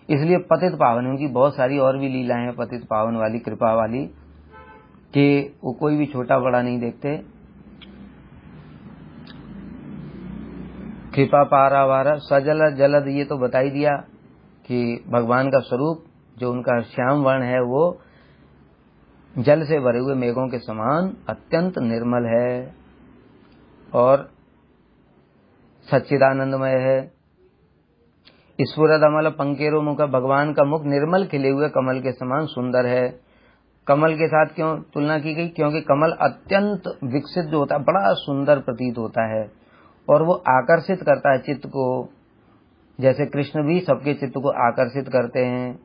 इसलिए पतित पावन, उनकी बहुत सारी और भी लीलाएं हैं पतित पावन वाली, कृपा वाली, कि वो कोई भी छोटा बड़ा नहीं देखते। कृपा पारावार सजल जलद, ये तो बता ही दिया कि भगवान का स्वरूप जो उनका श्याम वर्ण है वो जल से भरे हुए मेघों के समान अत्यंत निर्मल है और सच्चिदानंदमय है। ईश्वरदमल पंकेरो मुख, भगवान का मुख निर्मल खिले हुए कमल के समान सुंदर है। कमल के साथ क्यों तुलना की गई? क्योंकि कमल अत्यंत विकसित जो होता है, बड़ा सुंदर प्रतीत होता है और वो आकर्षित करता है चित्त को, जैसे कृष्ण भी सबके चित्त को आकर्षित करते हैं।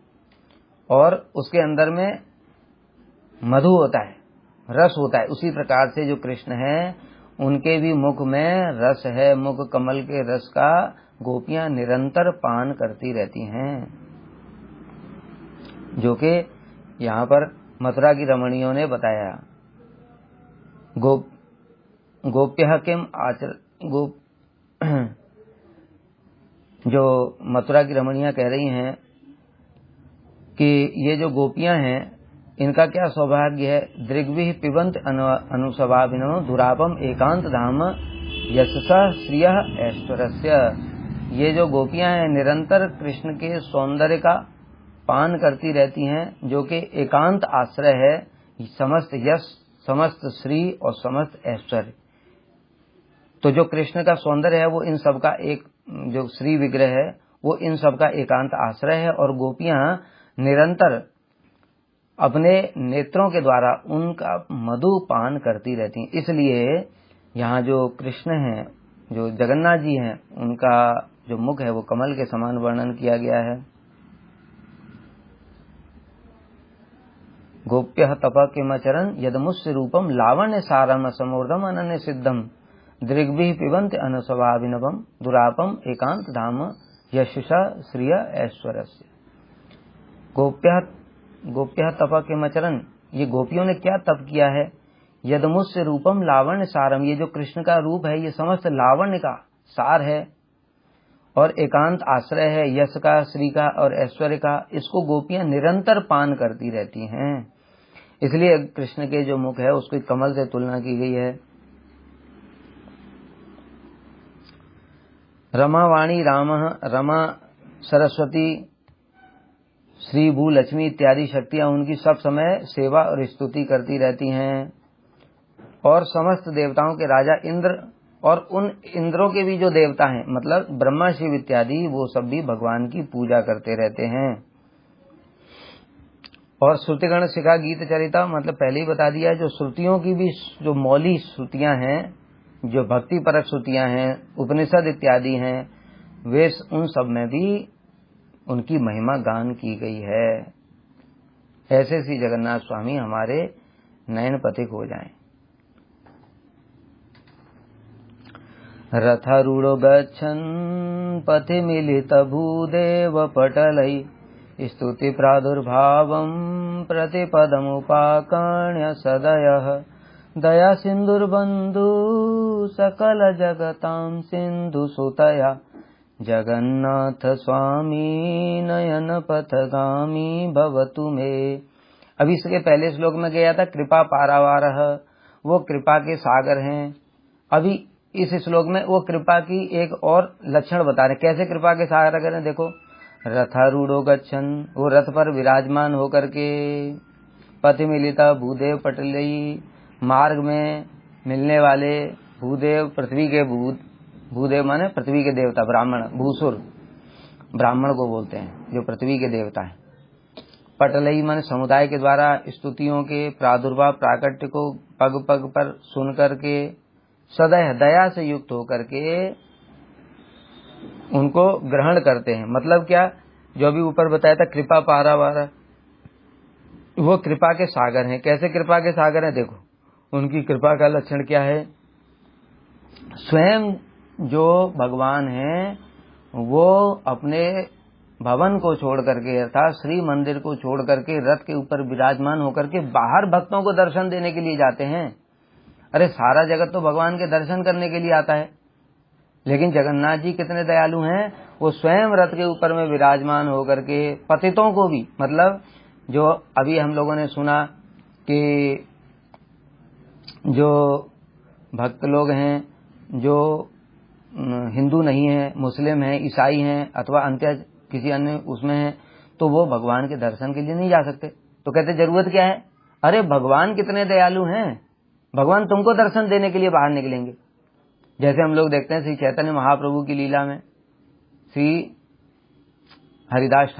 और उसके अंदर में मधु होता है, रस होता है। उसी प्रकार से जो कृष्ण है उनके भी मुख में रस है। मुख कमल के रस का गोपियां निरंतर पान करती रहती हैं, जो कि यहाँ पर मथुरा की रमणियों ने बताया। गोप्य किम आचर जो मथुरा की रमणियां कह रही हैं कि ये जो गोपियां हैं इनका क्या सौभाग्य है। दृग्विः पिबंत अनुस्वाभिनो दुरापम एकांत धाम यशसा श्रिय ऐश्वर्यस्य। ये जो गोपियां हैं निरंतर कृष्ण के सौंदर्य का पान करती रहती हैं, जो कि एकांत आश्रय है समस्त यश, समस्त श्री और समस्त ऐश्वर्य। तो जो कृष्ण का सौंदर्य है वो इन सब का एक, जो श्री विग्रह है वो इन सब का एकांत आश्रय है। और गोपियां निरंतर अपने नेत्रों के द्वारा उनका मधु पान करती रहती हैं। इसलिए यहाँ जो कृष्ण हैं, जो जगन्नाथ जी हैं, उनका जो मुख है वो कमल के समान वर्णन किया गया है। गोप्य तप किमचरन यदमुष्य रूपम लावण्य सारम समूर्धम अनन्य सिद्धम दृग्भिः पिबंत अनुस्वाभिनवम दुरापम एकांत धाम यशसा श्रिय ऐश्वर्यस्य। गोप्य तप किमचरन, ये गोपियों ने क्या तप किया है। यदमुष्य रूपम लावण्य सारम, ये जो कृष्ण का रूप है ये समस्त लावण्य का सार है और एकांत आश्रय है यश का, श्री का और ऐश्वर्य का। इसको गोपियां निरंतर पान करती रहती हैं। इसलिए कृष्ण के जो मुख है उसकी कमल से तुलना की गई है। रमा वाणी राम, रमा सरस्वती श्री भू लक्ष्मी इत्यादि शक्तियां उनकी सब समय सेवा और स्तुति करती रहती हैं। और समस्त देवताओं के राजा इंद्र और उन इंद्रों के भी जो देवता हैं, मतलब ब्रह्मा शिव इत्यादि, वो सब भी भगवान की पूजा करते रहते हैं। और श्रुतिगण शिखा गीत चरिता, मतलब पहले ही बता दिया, जो श्रुतियों की भी जो मौली श्रुतियां हैं, जो भक्ति परक श्रुतियां हैं, उपनिषद इत्यादि हैं, वे उन सब में भी उनकी महिमा गान की गई है। ऐसे श्री जगन्नाथ स्वामी हमारे नयन पथिक हो जाएं। रथारूढ़ो गच्छन् पथि मिलित भूदेव पटलै स्तुति प्रादुर्भावं प्रतिपदमुपाकर्ण्य सदयः दया सिन्धुर्बन्धु सकल जगतां सिन्धु सुतया जगन्नाथ स्वामी नयन पथगामी भवतु मे। अभी इसके पहले श्लोक में गया था कृपा पारावारः, वो कृपा के सागर हैं। अभी इस श्लोक में वो कृपा की एक और लक्षण बता रहे। कैसे कृपा के सागर करें, देखो, रथारूढ़ो गच्छन्, वो रथ पर विराजमान होकर के, पथि मिलिता भूदेव पटलई, मार्ग में मिलने वाले भूदेव, पृथ्वी के भूदेव माने पृथ्वी के देवता, ब्राह्मण, भूसुर ब्राह्मण को बोलते हैं जो पृथ्वी के देवता है। पटलई माने समुदाय के द्वारा स्तुतियों के प्रादुर्भाव प्राकट्य को पग पग पर सुन करके, सदैव दया से युक्त होकर के उनको ग्रहण करते हैं। मतलब क्या, जो अभी ऊपर बताया था कृपा पारावार, वो कृपा के सागर हैं। कैसे कृपा के सागर हैं, देखो उनकी कृपा का लक्षण क्या है। स्वयं जो भगवान हैं वो अपने भवन को छोड़ करके, अर्थात श्री मंदिर को छोड़ करके रथ के ऊपर विराजमान होकर के बाहर भक्तों को दर्शन देने के लिए जाते हैं। अरे सारा जगत तो भगवान के दर्शन करने के लिए आता है, लेकिन जगन्नाथ जी कितने दयालु हैं, वो स्वयं रथ के ऊपर में विराजमान होकर के पतितों को भी, मतलब जो अभी हम लोगों ने सुना कि जो भक्त लोग हैं, जो हिंदू नहीं है, मुस्लिम हैं, ईसाई हैं, अथवा अंत्य किसी अन्य उसमें हैं, तो वो भगवान के दर्शन के लिए नहीं जा सकते। तो कहते जरूरत क्या है? अरे भगवान कितने दयालु हैं, भगवान तुमको दर्शन देने के लिए बाहर निकलेंगे। जैसे हम लोग देखते हैं श्री चैतन्य महाप्रभु की लीला में श्री हरिदास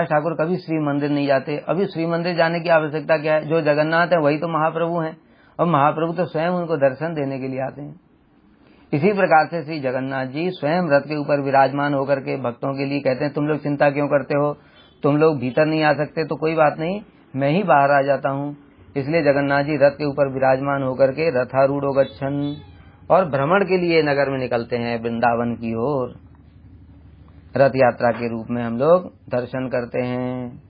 ठाकुर कभी श्री मंदिर नहीं जाते। अभी श्री मंदिर जाने की आवश्यकता क्या है? जो जगन्नाथ है वही तो महाप्रभु हैं, और महाप्रभु तो स्वयं उनको दर्शन देने के लिए आते हैं। इसी प्रकार से श्री जगन्नाथ जी स्वयं रथ के ऊपर विराजमान होकर के भक्तों के लिए कहते हैं तुम लोग चिंता क्यों करते हो, तुम लोग भीतर नहीं आ सकते तो कोई बात नहीं, मैं ही बाहर आ जाता हूँ। इसलिए जगन्नाथ जी रथ के ऊपर विराजमान होकर के रथारूढ़ो गच्छन और भ्रमण के लिए नगर में निकलते हैं वृंदावन की ओर। रथ यात्रा के रूप में हम लोग दर्शन करते हैं।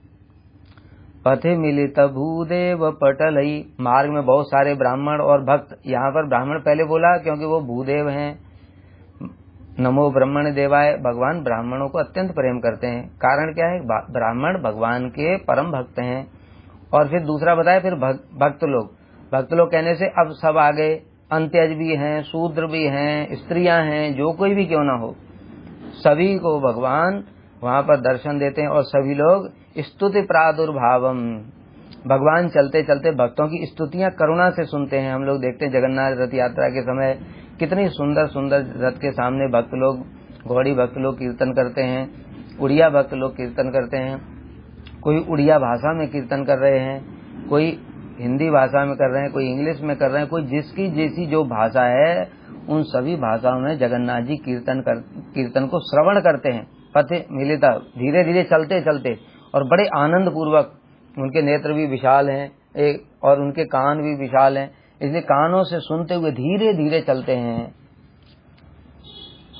पथे मिलित भूदेव पटलई, मार्ग में बहुत सारे ब्राह्मण और भक्त। यहाँ पर ब्राह्मण पहले बोला क्योंकि वो भूदेव हैं। नमो ब्रह्मण देवाय, भगवान ब्राह्मणों को अत्यंत प्रेम करते हैं। कारण क्या है? ब्राह्मण भगवान के परम भक्त हैं। और फिर दूसरा बताया फिर भक्त लोग कहने से अब सब आ गए, अंत्यज भी हैं, शूद्र भी हैं, स्त्रियां हैं, जो कोई भी क्यों ना हो, सभी को भगवान वहां पर दर्शन देते हैं। और सभी लोग स्तुति प्रादुर्भावम, भगवान चलते चलते भक्तों की स्तुतियां करुणा से सुनते हैं। हम लोग देखते हैं जगन्नाथ रथ यात्रा के समय कितनी सुंदर सुंदर रथ के सामने भक्त लोग, घोड़ी भक्त लोग कीर्तन करते हैं, उड़िया भक्त लोग कीर्तन करते हैं। कोई उड़िया भाषा में कीर्तन कर रहे हैं, कोई हिंदी भाषा में कर रहे हैं, कोई इंग्लिश में कर रहे हैं, कोई जिसकी जैसी जो भाषा है उन सभी भाषाओं में जगन्नाथ जी कीर्तन को श्रवण करते हैं। पथे मिलिता, धीरे धीरे चलते चलते, और बड़े आनंद पूर्वक। उनके नेत्र भी विशाल हैं और उनके कान भी विशाल हैं, इसलिए कानों से सुनते हुए धीरे धीरे चलते हैं।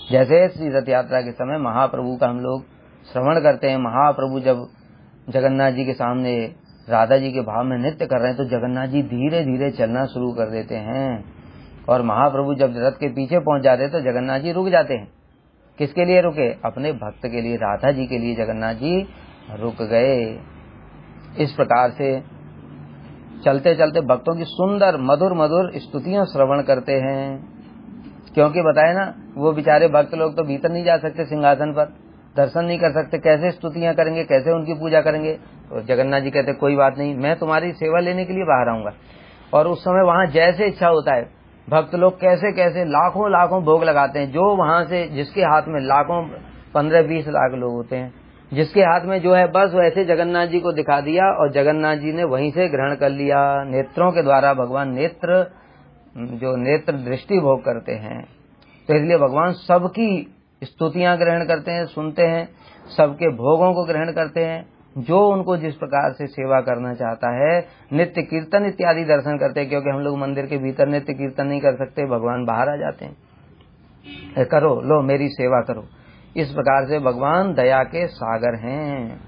जैसे श्री रथ यात्रा के समय महाप्रभु का हम लोग श्रवण करते हैं। महाप्रभु जब जगन्नाथ जी के सामने राधा जी के भाव में नृत्य कर रहे हैं तो जगन्नाथ जी धीरे धीरे चलना शुरू कर देते हैं। और महाप्रभु जब रथ के पीछे पहुंच जाते हैं तो जगन्नाथ जी रुक जाते हैं। किसके लिए रुके? अपने भक्त के लिए, राधा जी के लिए जगन्नाथ जी रुक गए। इस प्रकार से चलते चलते भक्तों की सुंदर मधुर मधुर स्तुतियां श्रवण करते हैं। क्योंकि बताए ना, वो बेचारे भक्त लोग तो भीतर नहीं जा सकते, सिंहासन पर दर्शन नहीं कर सकते, कैसे स्तुतियां करेंगे, कैसे उनकी पूजा करेंगे? तो जगन्नाथ जी कहते कोई बात नहीं, मैं तुम्हारी सेवा लेने के लिए बाहर आऊंगा। और उस समय वहां जैसे इच्छा होता है, भक्त लोग कैसे कैसे लाखों लाखों भोग लगाते हैं। जो वहां से जिसके हाथ में लाखों 15-20 लाख लोग होते हैं, जिसके हाथ में जो है बस वैसे जगन्नाथ जी को दिखा दिया और जगन्नाथ जी ने वहीं से ग्रहण कर लिया। नेत्रों के द्वारा भगवान नेत्र दृष्टि भोग करते हैं। तो इसलिए भगवान सबकी स्तुतियां ग्रहण करते हैं, सुनते हैं, सबके भोगों को ग्रहण करते हैं। जो उनको जिस प्रकार से सेवा करना चाहता है, नित्य कीर्तन इत्यादि दर्शन करते हैं। क्योंकि हम लोग मंदिर के भीतर नित्य कीर्तन नहीं कर सकते, भगवान बाहर आ जाते हैं। करो, लो मेरी सेवा करो। इस प्रकार से भगवान दया के सागर हैं।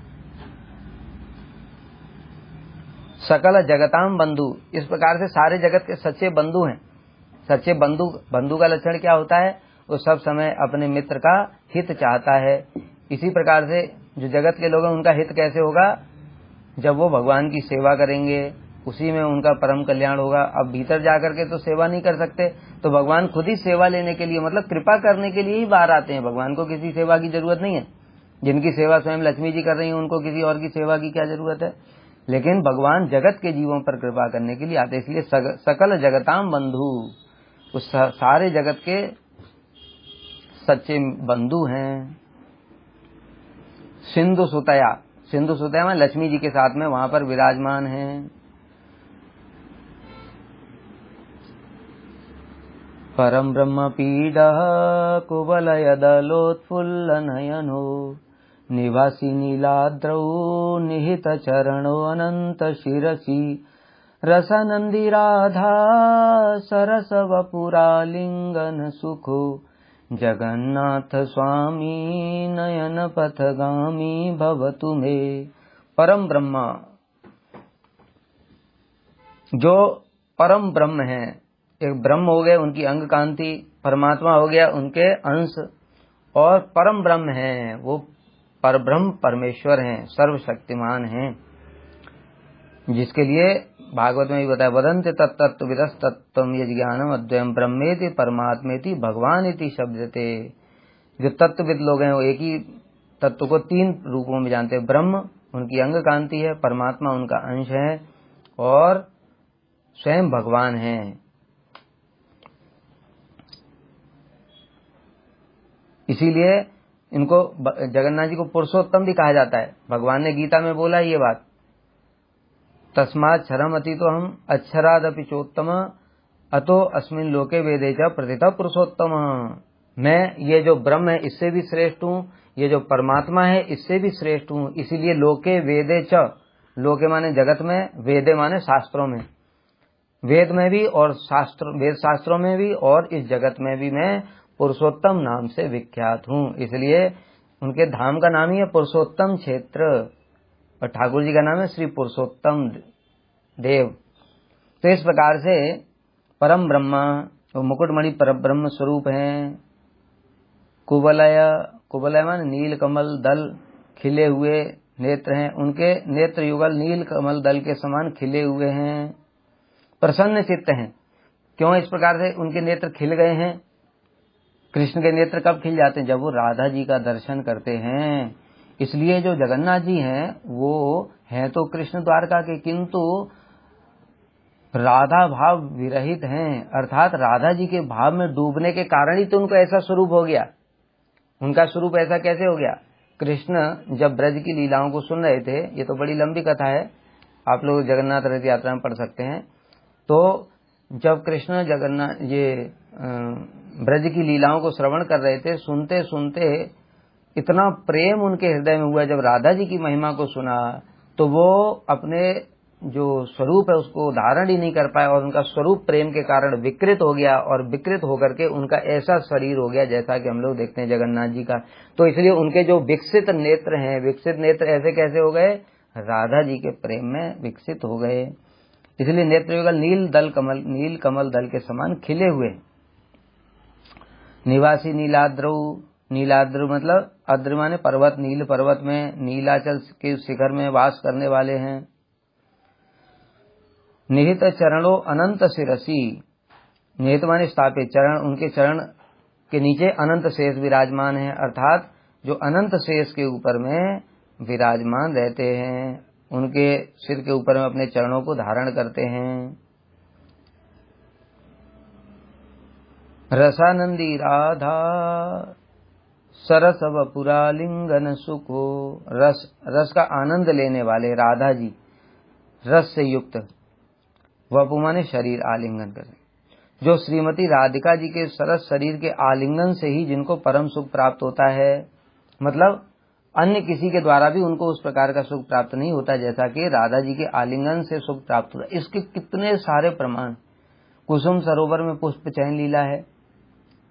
सकल जगताम बंधु, इस प्रकार से सारे जगत के सच्चे बंधु हैं। सच्चे बंधु का लक्षण क्या होता है? वो सब समय अपने मित्र का हित चाहता है। इसी प्रकार से जो जगत के लोग हैं उनका हित कैसे होगा? जब वो भगवान की सेवा करेंगे, उसी में उनका परम कल्याण होगा। अब भीतर जाकर के तो सेवा नहीं कर सकते, तो भगवान खुद ही सेवा लेने के लिए, मतलब कृपा करने के लिए ही बाहर आते हैं। भगवान को किसी सेवा की जरूरत नहीं है। जिनकी सेवा स्वयं लक्ष्मी जी कर रही है उनको किसी और की सेवा की क्या जरूरत है? लेकिन भगवान जगत के जीवों पर कृपा करने के लिए आते। इसलिए सकल जगताम बंधु, उस सारे जगत के सच्चे बंधु हैं। सिंधु सुतया में लक्ष्मी जी के साथ में वहां पर विराजमान हैं। परम ब्रह्म पीडा कुवलय दलोत्फुल्ल नयनो निवासी नीलाद्रौ निहित चरणो अनंत शिरसि रसानंदी राधा सरस वपुरालिंगन सुखो जगन्नाथ स्वामी नयन पथगामी भवतु मे। परम ब्रह्मा, जो परम ब्रह्म है, एक ब्रह्म हो गए उनकी अंग कांति, परमात्मा हो गया उनके अंश, और परम ब्रह्म है वो परब्रह्म परमेश्वर हैं, सर्वशक्तिमान हैं। जिसके लिए भागवत में भी बताया, वदन्ति तत्तत्व विदस तत्वम यज् ज्ञानम अद्वयम ब्रह्मेति परमात्मेति भगवान इति शब्दते। जो तत्वविद लोग हैं वो एक ही तत्व को 3 रूपों में जानते हैं। ब्रह्म उनकी अंग कांति है, परमात्मा उनका अंश है और स्वयं भगवान है। इसीलिए इनको जगन्नाथ जी को पुरुषोत्तम भी कहा जाता है। भगवान ने गीता में बोला ये बात, तस्मात् क्षरम अतीतो हम अक्षरादपि चोत्तम अतो अस्मिन लोके वेदे च प्रतिथा पुरुषोत्तम। मैं ये जो ब्रह्म है इससे भी श्रेष्ठ हूँ, ये जो परमात्मा है इससे भी श्रेष्ठ हूँ। इसीलिए लोके वेदे च, लोके माने जगत में, वेदे माने शास्त्रों में, वेद में भी और वेद शास्त्रों में भी और इस जगत में भी मैं पुरुषोत्तम नाम से विख्यात हूँ। इसलिए उनके धाम का नाम ही है पुरुषोत्तम क्षेत्र और ठाकुर जी का नाम है श्री पुरुषोत्तम देव। तो इस प्रकार से परम ब्रह्मा वो मुकुटमणि पर ब्रह्म स्वरूप हैं। कुवलय, कुवलय माने नील कमल दल खिले हुए नेत्र हैं, उनके नेत्र युगल नील कमल दल के समान खिले हुए हैं। प्रसन्न चित्त हैं। क्यों इस प्रकार से उनके नेत्र खिल गए हैं? कृष्ण के नेत्र कब खिल जाते हैं? जब वो राधा जी का दर्शन करते हैं। इसलिए जो जगन्नाथ जी हैं वो हैं तो कृष्ण द्वारका के, किंतु राधा भाव विरहित हैं, अर्थात राधा जी के भाव में डूबने के कारण ही तो उनको ऐसा स्वरूप हो गया। उनका स्वरूप ऐसा कैसे हो गया? कृष्ण जब ब्रज की लीलाओं को सुन रहे थे, ये तो बड़ी लंबी कथा है, आप लोग जगन्नाथ रथ यात्रा में पढ़ सकते हैं। तो जब कृष्ण जगन्नाथ ये ब्रज की लीलाओं को श्रवण कर रहे थे, सुनते सुनते इतना प्रेम उनके हृदय में हुआ। जब राधा जी की महिमा को सुना तो वो अपने जो स्वरूप है उसको धारण ही नहीं कर पाए और उनका स्वरूप प्रेम के कारण विकृत हो गया और विकृत होकर के उनका ऐसा शरीर हो गया जैसा कि हम लोग देखते हैं जगन्नाथ जी का। तो इसलिए उनके जो विकसित नेत्र हैं, विकसित नेत्र ऐसे कैसे हो गए? राधा जी के प्रेम में विकसित हो गए। इसलिए नेत्र युगल नील कमल दल के समान खिले हुए। निवासी नीलाद्रौ, नीलाद्र मतलब अद्र माने पर्वत, नील पर्वत में, नीलाचल के शिखर में वास करने वाले हैं। निहित चरणों अनंत शिरसी, निहित माने स्थापित, चरण उनके चरण के नीचे अनंत शेष विराजमान है, अर्थात जो अनंत शेष के ऊपर में विराजमान रहते हैं, उनके सिर के ऊपर में अपने चरणों को धारण करते हैं। रसानंदी राधा सरस वपुरालिंगन सुखो, रस का आनंद लेने वाले राधा जी, रस से युक्त, वपु माने शरीर, आलिंगन करें। जो श्रीमती राधिका जी के सरस शरीर के आलिंगन से ही जिनको परम सुख प्राप्त होता है, मतलब अन्य किसी के द्वारा भी उनको उस प्रकार का सुख प्राप्त नहीं होता जैसा कि राधा जी के आलिंगन से सुख प्राप्त होता है। इसके कितने सारे प्रमाण। कुसुम सरोवर में पुष्प चयन लीला है,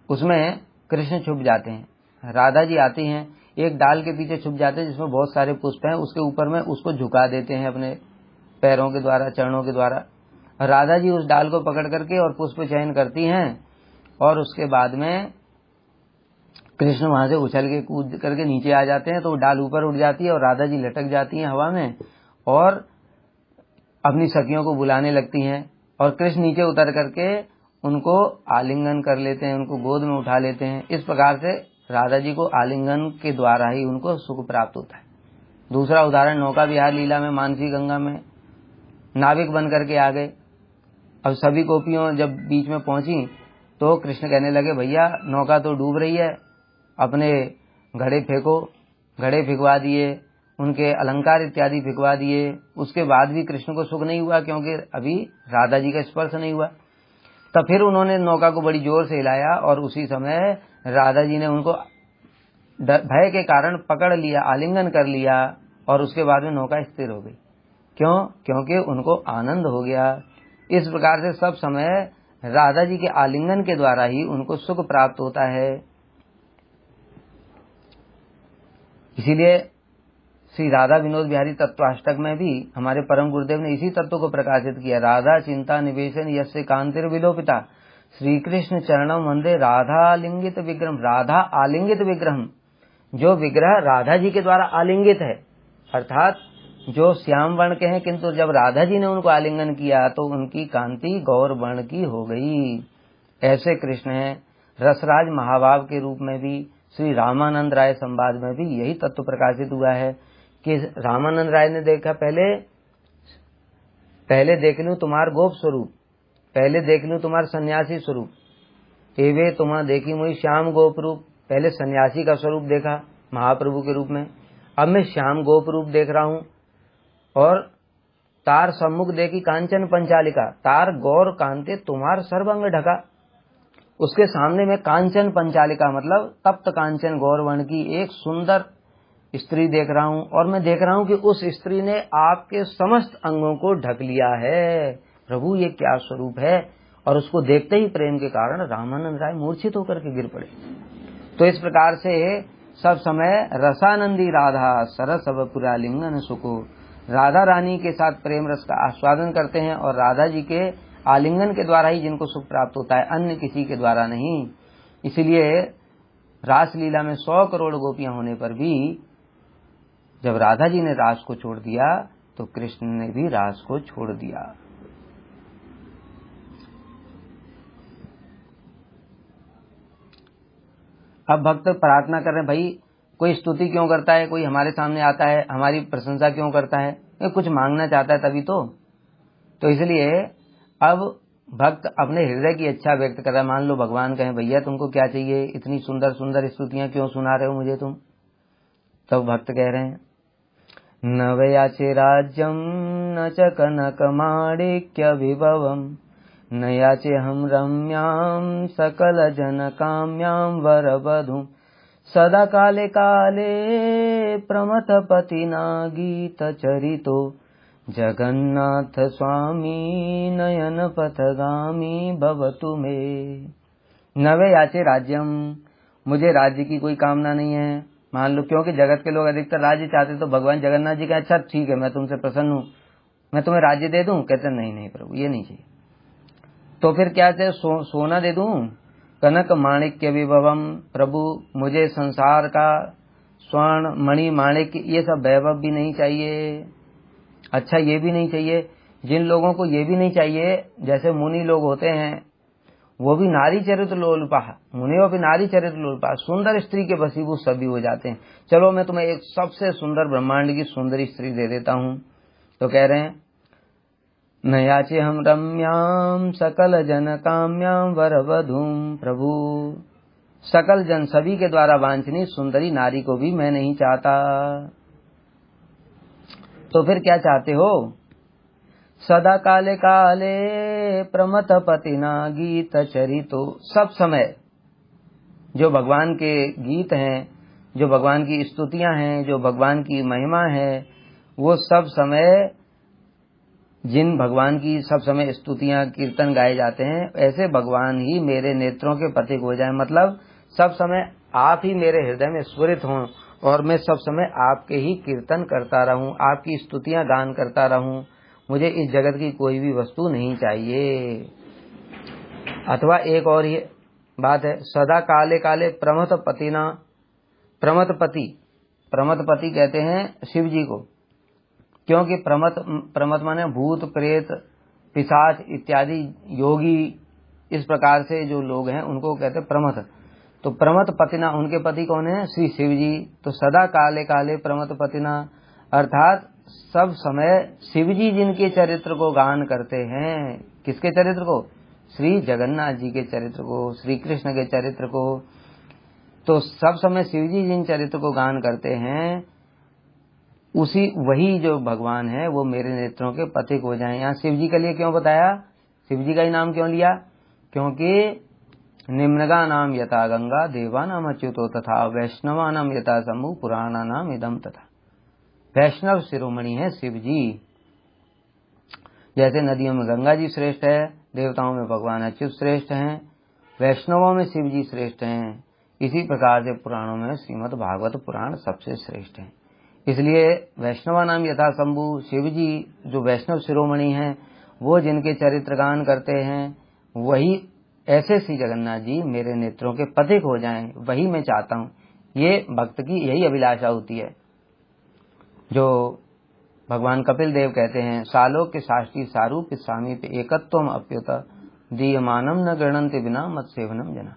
उसमें कृष्ण छुप जाते हैं, राधा जी आती हैं, एक डाल के पीछे छुप जाते हैं जिसमें बहुत सारे पुष्प हैं, उसके ऊपर में उसको झुका देते हैं अपने पैरों के द्वारा, चरणों के द्वारा। राधा जी उस डाल को पकड़ करके और पुष्प चयन करती हैं और उसके बाद में कृष्ण वहां से उछल के कूद करके नीचे आ जाते हैं, तो वो डाल ऊपर उड़ जाती है और राधा जी लटक जाती हैं हवा में और अपनी सखियों को बुलाने लगती हैं और कृष्ण नीचे उतर करके उनको आलिंगन कर लेते हैं, उनको गोद में उठा लेते हैं। इस प्रकार से राधा जी को आलिंगन के द्वारा ही उनको सुख प्राप्त होता है। दूसरा उदाहरण नौका विहार लीला में मानसी गंगा में नाविक बन करके आ गए। अब सभी गोपियों जब बीच में पहुंची तो कृष्ण कहने लगे, भैया नौका तो डूब रही है, अपने घड़े फेंको। घड़े फिकवा दिए, उनके अलंकार इत्यादि फिकवा दिए। उसके बाद भी कृष्ण को सुख नहीं हुआ क्योंकि अभी राधा जी का स्पर्श नहीं हुआ। तब फिर उन्होंने नौका को बड़ी जोर से हिलाया और उसी समय राधा जी ने उनको भय के कारण पकड़ लिया, आलिंगन कर लिया और उसके बाद में नौका स्थिर हो गई। क्यों? क्योंकि उनको आनंद हो गया। इस प्रकार से सब समय राधा जी के आलिंगन के द्वारा ही उनको सुख प्राप्त होता है। इसीलिए श्री राधा विनोद बिहारी तत्वाष्टक में भी हमारे परम गुरुदेव ने इसी तत्व को प्रकाशित किया। राधा चिंता निवेशन यस्य कांतिर विलोपिता, श्री कृष्ण चरणम वंदे राधा आलिंगित विग्रह। राधा आलिंगित विग्रह, जो विग्रह राधा जी के द्वारा आलिंगित है, अर्थात जो श्याम वर्ण के हैं, किंतु जब राधा जी ने उनको आलिंगन किया तो उनकी कांति गौर वर्ण की हो गई। ऐसे कृष्ण हैं। रसराज महाभाव के रूप में भी, श्री रामानंद राय संवाद में भी यही तत्व प्रकाशित हुआ है कि रामानंद राय ने देखा, पहले देख लूं तुम्हार गोप स्वरूप, पहले देख लूं तुम्हार सन्यासी स्वरूप, एवे तुम्हां देखी मुई श्याम गोप रूप। पहले सन्यासी का स्वरूप देखा महाप्रभु के रूप में, अब मैं श्याम गोप रूप देख रहा हूं। और तार सम्मुख देखी कांचन पंचालिका, तार गौर कांते तुम्हार सर्वांग ढका। उसके सामने में कांचन पंचालिका मतलब तप्त कांचन गौरवर्ण की एक सुंदर स्त्री देख रहा हूं, और मैं देख रहा हूं कि उस स्त्री ने आपके समस्त अंगों को ढक लिया है। प्रभु ये क्या स्वरूप है। और उसको देखते ही प्रेम के कारण रामानंद राय मूर्छित होकर के गिर पड़े। तो इस प्रकार से सब समय रसानंदी राधा सरस अवपुरा लिंगन सुको, राधा रानी के साथ प्रेम रस का आस्वादन करते हैं और राधा जी के आलिंगन के द्वारा ही जिनको सुख प्राप्त होता है, अन्य किसी के द्वारा नहीं। इसलिए रासलीला में 100 करोड़ गोपियां होने पर भी जब राधा जी ने रास को छोड़ दिया तो कृष्ण ने भी रास को छोड़ दिया। अब भक्त प्रार्थना कर रहे हैं, भाई कोई स्तुति क्यों करता है, कोई हमारे सामने आता है हमारी प्रशंसा क्यों करता है, कुछ मांगना चाहता है तभी तो इसलिए अब भक्त अपने हृदय की इच्छा व्यक्त कर रहा है। मान लो भगवान कहें, भैया तुमको क्या चाहिए, इतनी सुंदर सुंदर स्तुतियां क्यों सुना रहे हो मुझे तुम। तब भक्त कह रहे हैं, न वयाचे राज्यम न च कनक माणिक्य विभवम, न याचे हम रम्याम सकल जन काम्याम वरवधूम, सदा काले काले प्रमथ पतिना गीत चरितो, जगन्नाथ स्वामी नयन पथगामी भवतु मे। नवे याचे राज्यम, मुझे राज्य की कोई कामना नहीं है। मान लो क्योंकि जगत के लोग अधिकतर राज्य चाहते, तो भगवान जगन्नाथ जी का अच्छा ठीक है मैं तुमसे प्रसन्न हूँ, मैं तुम्हें राज्य दे दूं। कहते नहीं प्रभु ये नहीं चाहिए। तो फिर क्या चाहिए, सोना दे दूं, कनक माणिक्य विभवम, प्रभु मुझे संसार का स्वर्ण मणि माणिक्य ये सब वैभव भी नहीं चाहिए। अच्छा ये भी नहीं चाहिए, जिन लोगों को ये भी नहीं चाहिए, जैसे मुनि लोग होते हैं वो भी नारी चरित्र लोलुपा, मुनियों भी नारी चरित्र लोलुपा, सुंदर स्त्री के वशीभूत सभी हो जाते हैं। चलो मैं तुम्हें एक सबसे सुंदर ब्रह्मांड की सुंदरी स्त्री दे देता हूं। तो कह रहे हैं, न याचे हम रम्याम सकल जन काम्याम वरवधूम, प्रभु सकल जन सभी के द्वारा वांछनीय सुंदरी नारी को भी मैं नहीं चाहता। तो फिर क्या चाहते हो, सदा काले काले प्रमथ पतिना गीत चरितो, सब समय जो भगवान के गीत हैं, जो भगवान की स्तुतियां हैं, जो भगवान की महिमा है, वो सब समय जिन भगवान की सब समय स्तुतियां कीर्तन गाए जाते हैं, ऐसे भगवान ही मेरे नेत्रों के पथिक हो जाएं। मतलब सब समय आप ही मेरे हृदय में स्फुरित हों और मैं सब समय आपके ही कीर्तन करता रहूं, आपकी स्तुतियां गान करता रहूं। मुझे इस जगत की कोई भी वस्तु नहीं चाहिए। अथवा एक और ये बात है, सदा काले काले प्रमथ पतिना, प्रमथ पति कहते हैं शिव जी को, क्योंकि प्रमथ माने भूत प्रेत पिशाच इत्यादि योगी, इस प्रकार से जो लोग हैं उनको कहते हैं प्रमथ। तो प्रमथ पतिना, उनके पति कौन है, श्री शिव जी। तो सदा काले काले प्रमथ पतिना अर्थात सब समय शिव जी जिनके चरित्र को गान करते हैं। किसके चरित्र को, श्री जगन्नाथ जी के चरित्र को, श्री कृष्ण के चरित्र को। तो सब समय शिव जी जिन चरित्र को गान करते हैं, वही जो भगवान है वो मेरे नेत्रों के पथिक हो जाएं। यहाँ शिव जी के लिए क्यों बताया, शिव जी का ही नाम क्यों लिया, क्योंकि निम्नगा नाम यथा गंगा देवा नाम अच्युतो तथा वैष्णवा नाम यथा शंभु पुराणा नाम इदम तथा। वैष्णव शिरोमणि है शिव जी। जैसे नदियों में गंगा जी श्रेष्ठ है, देवताओं में भगवान अच्युत श्रेष्ठ हैं, वैष्णवों में शिव जी श्रेष्ठ हैं, इसी प्रकार से पुराणों में श्रीमद् भागवत पुराण सबसे श्रेष्ठ है। इसलिए वैष्णवा नाम यथा शंभु, शिव जी जो वैष्णव शिरोमणि हैं, वो जिनके चरित्र गान करते हैं, वही ऐसे श्री जगन्नाथ जी मेरे नेत्रों के पथिक हो जाएं, वही मैं चाहता हूँ। ये भक्त की यही अभिलाषा होती है। जो भगवान कपिल देव कहते हैं, सालोक के साष्टी सारूप सामीप एकत्वम अप्युत दीयमानम न गृणन्ति बिना मत सेवनम जना।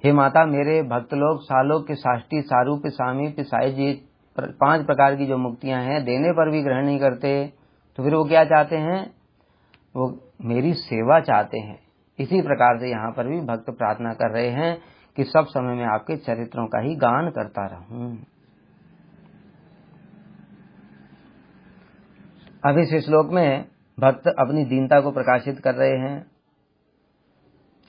हे माता, मेरे भक्त लोग सालोक के साष्टी, सारूप, सामीप, साइज, ये 5 प्रकार की जो मुक्तियां हैं देने पर भी ग्रहण नहीं करते, तो फिर वो क्या चाहते हैं? वो मेरी सेवा चाहते हैं। इसी प्रकार से यहाँ पर भी भक्त प्रार्थना कर रहे हैं कि सब समय में आपके चरित्रों का ही गान करता रहूं। अब इस श्लोक में भक्त अपनी दीनता को प्रकाशित कर रहे हैं।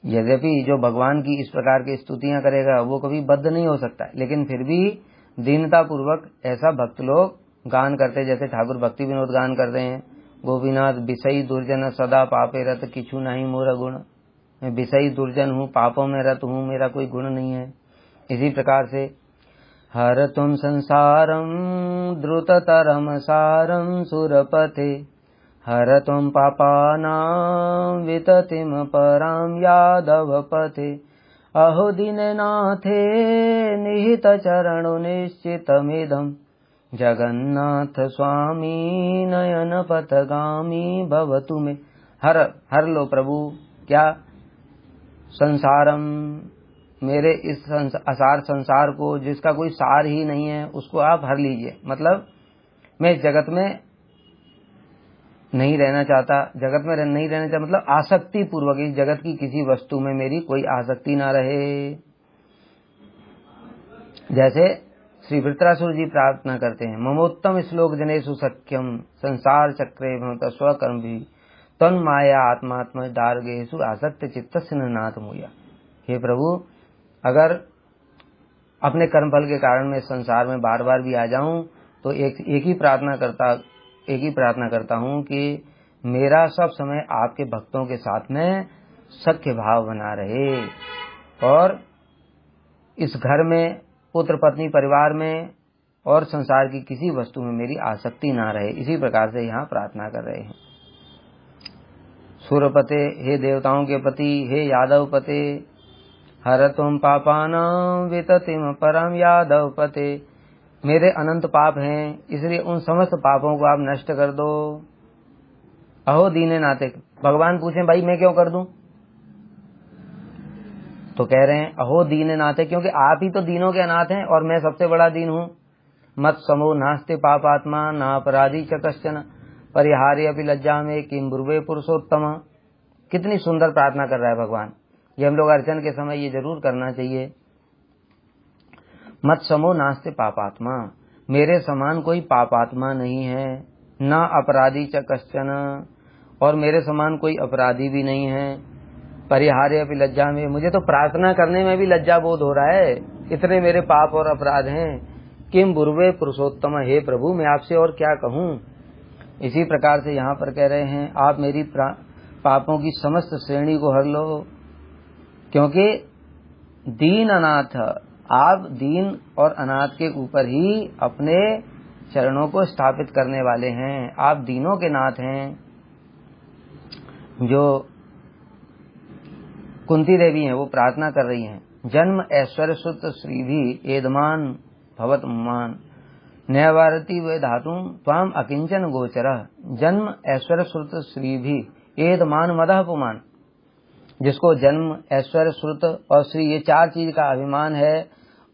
यद्यपि जो भगवान की इस प्रकार की स्तुतियां करेगा वो कभी बद्ध नहीं हो सकता, लेकिन फिर भी दीनता पूर्वक ऐसा भक्त लोग गान करते, जैसे ठाकुर भक्ति विनोद गान करते हैं, गोपीनाथ विषयी दुर्जन सदा पापे रत, किछु नहीं मोर गुण। मैं विषयी दुर्जन हूँ, पापों में रत हूँ, मेरा कोई गुण नहीं है। इसी प्रकार से हर तुम संसारम द्रुततरम सारम सुरपते, हर तुम पापानां विततिम परां यादवपते, अहो दीननाथे निहित चरणो निश्चितमिदं, जगन्नाथ स्वामी नयन पथगामी भवतु मे। हर लो प्रभु, क्या? संसारम, मेरे इस असार संसार को, जिसका कोई सार ही नहीं है, उसको आप हर लीजिए। मतलब मैं इस जगत में नहीं रहना चाहता, जगत में नहीं रहना चाहता, मतलब आसक्ति पूर्वक इस जगत की किसी वस्तु में मेरी कोई आसक्ति ना रहे। जैसे श्री वृत्रासुर जी प्रार्थना करते हैं, ममोत्तम श्लोक जनेषु सख्यम संसार चक्रे भवत स्वकर्म भी तन माया आत्मात्म दार्गेषु आसक्त चित्तस्य नाथ मुया। हे प्रभु, अगर अपने कर्म फल के कारण मैं संसार में बार बार भी आ जाऊं तो एक ही प्रार्थना करता हूं कि मेरा सब समय आपके भक्तों के साथ में सख्य भाव बना रहे, और इस घर में, पुत्र पत्नी परिवार में और संसार की किसी वस्तु में मेरी आसक्ति ना रहे। इसी प्रकार से यहाँ प्रार्थना कर रहे हैं। सूरपते, हे देवताओं के पति, हे यादव पते, हर तुम पापानां विततिम परम यादव पते, मेरे अनंत पाप हैं, इसलिए उन समस्त पापों को आप नष्ट कर दो। अहो दीने नाते, भगवान पूछें भाई मैं क्यों कर दूं? तो कह रहे हैं अहो दीने नाते, क्योंकि आप ही तो दीनों के अनाथ हैं और मैं सबसे बड़ा दीन हूं। मत समो नास्ते पापात्मा ना अपराधी च कश्चन, परिहार्य अपि लज्जा में किम ब्रुवे पुरुषोत्तम। कितनी सुंदर प्रार्थना कर रहा है भगवान। ये हम लोग अर्चन के समय ये जरूर करना चाहिए। मत समो नास्ते पापात्मा, मेरे समान कोई पापात्मा नहीं है, ना अपराधी च कश्चन, और मेरे समान कोई अपराधी भी नहीं है। परिहार्य अपि लज्जा में, मुझे तो प्रार्थना करने में भी लज्जा बोध हो रहा है, इतने मेरे पाप और अपराध हैं। किम बुर्वे पुरुषोत्तम, हे प्रभु मैं आपसे और क्या कहूँ। इसी प्रकार से यहाँ पर कह रहे हैं आप मेरी पापों की समस्त श्रेणी को हर लो, क्योंकि दीन अनाथ, आप दीन और अनाथ के ऊपर ही अपने चरणों को स्थापित करने वाले हैं। आप दीनों के नाथ हैं। जो कुंती देवी हैं वो प्रार्थना कर रही हैं, जन्म ऐश्वर्य सुत श्री भी एदमान भवत मान, न्यायवारती वे धातु त्वाम अकिंचन गोचर। जन्म ऐश्वर्य श्रुत श्री भी एदमान मदह पुमान, जिसको जन्म ऐश्वर्य श्रुत और श्री ये 4 चीज का अभिमान है,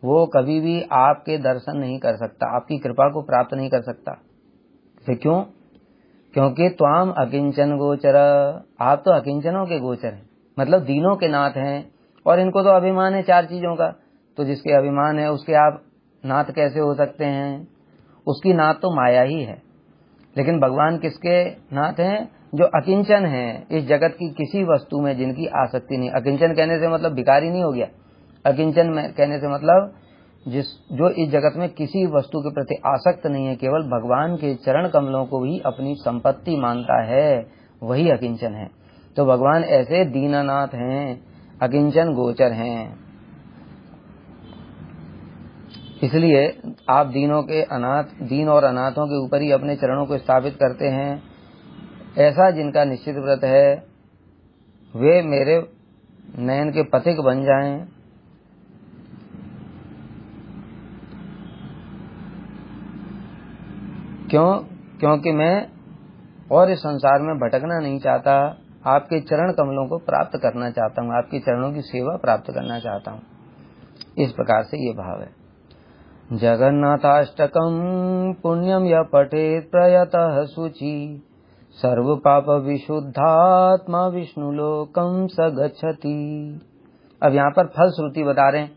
वो कभी भी आपके दर्शन नहीं कर सकता, आपकी कृपा को प्राप्त नहीं कर सकता। क्यों? क्योंकि त्वाम अकिंचन गोचर, आप तो अकिंचनों के गोचर हैं, मतलब दीनों के नाथ हैं, और इनको तो अभिमान है 4 चीजों का। तो जिसके अभिमान है उसके आप नाथ कैसे हो सकते हैं? उसकी नाथ तो माया ही है। लेकिन भगवान किसके नाथ हैं? जो अकिंचन हैं, इस जगत की किसी वस्तु में जिनकी आसक्ति नहीं। अकिंचन कहने से मतलब भिखारी नहीं हो गया। अकिंचन में कहने से मतलब जो इस जगत में किसी वस्तु के प्रति आसक्त नहीं है, केवल भगवान के चरण कमलों को ही अपनी संपत्ति मानता है, वही अकिंचन है। तो भगवान ऐसे दीनानाथ हैं, अकिंचन गोचर हैं। इसलिए आप दीनों के अनाथ, दीन और अनाथों के ऊपर ही अपने चरणों को स्थापित करते हैं। ऐसा जिनका निश्चित व्रत है वे मेरे नयन के पथिक बन जाएं। क्यों? क्योंकि मैं और इस संसार में भटकना नहीं चाहता, आपके चरण कमलों को प्राप्त करना चाहता हूँ, आपके चरणों की सेवा प्राप्त करना चाहता हूँ। इस प्रकार से ये भाव है। जगन्नाथाष्टकम पुण्यम य पठेत प्रयतः शुचि सर्व पाप विशुद्धात्मा विष्णु लोकम स गच्छति। अब यहाँ पर फल श्रुति बता रहे हैं।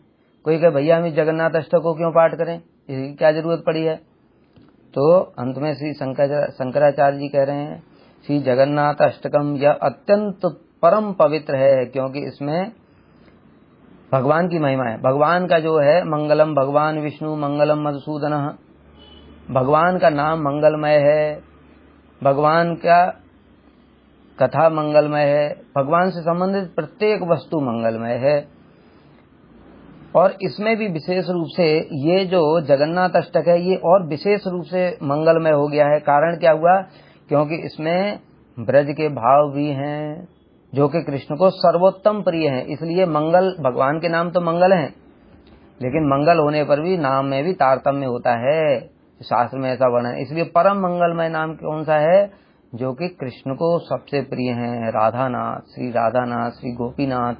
कोई कहे भैया हम जगन्नाथ अष्टक को क्यों पाठ करें, इसकी क्या जरूरत पड़ी है? तो अंत में श्री शंकराचार्य जी कह रहे हैं श्री जगन्नाथ अष्टकम यह अत्यंत परम पवित्र है, क्योंकि इसमें भगवान की महिमा है। भगवान का जो है मंगलम भगवान विष्णु मंगलम मधुसूदन, भगवान का नाम मंगलमय है, भगवान का कथा मंगलमय है, भगवान से संबंधित प्रत्येक वस्तु मंगलमय है। और इसमें भी विशेष रूप से ये जो जगन्नाथ अष्टक है ये और विशेष रूप से मंगलमय हो गया है। कारण क्या हुआ? क्योंकि इसमें ब्रज के भाव भी हैं जो कि कृष्ण को सर्वोत्तम प्रिय हैं। इसलिए मंगल, भगवान के नाम तो मंगल हैं, लेकिन मंगल होने पर भी नाम में भी तारतम्य होता है, शास्त्र में ऐसा वर्णन है। इसलिए परम मंगलमय नाम कौन सा है? जो कि कृष्ण को सबसे प्रिय हैं, राधानाथ, श्री गोपीनाथ,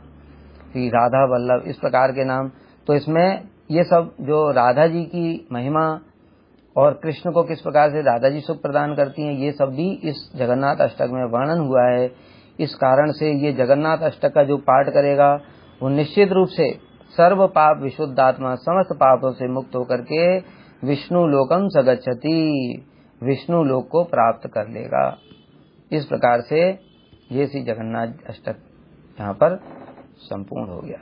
श्री राधा वल्लभ, इस प्रकार के नाम। तो इसमें ये सब जो राधा जी की महिमा और कृष्ण को किस प्रकार से राधा जी सुख प्रदान करती हैं, ये सब भी इस जगन्नाथ अष्टक में वर्णन हुआ है। इस कारण से ये जगन्नाथ अष्टक का जो पाठ करेगा वो निश्चित रूप से सर्व पाप विशुद्ध आत्मा, समस्त पापों से मुक्त होकर के विष्णु लोकम सगच्छति, विष्णु लोक को प्राप्त कर लेगा। इस प्रकार से ये श्री जगन्नाथ अष्टक यहाँ पर संपूर्ण हो गया।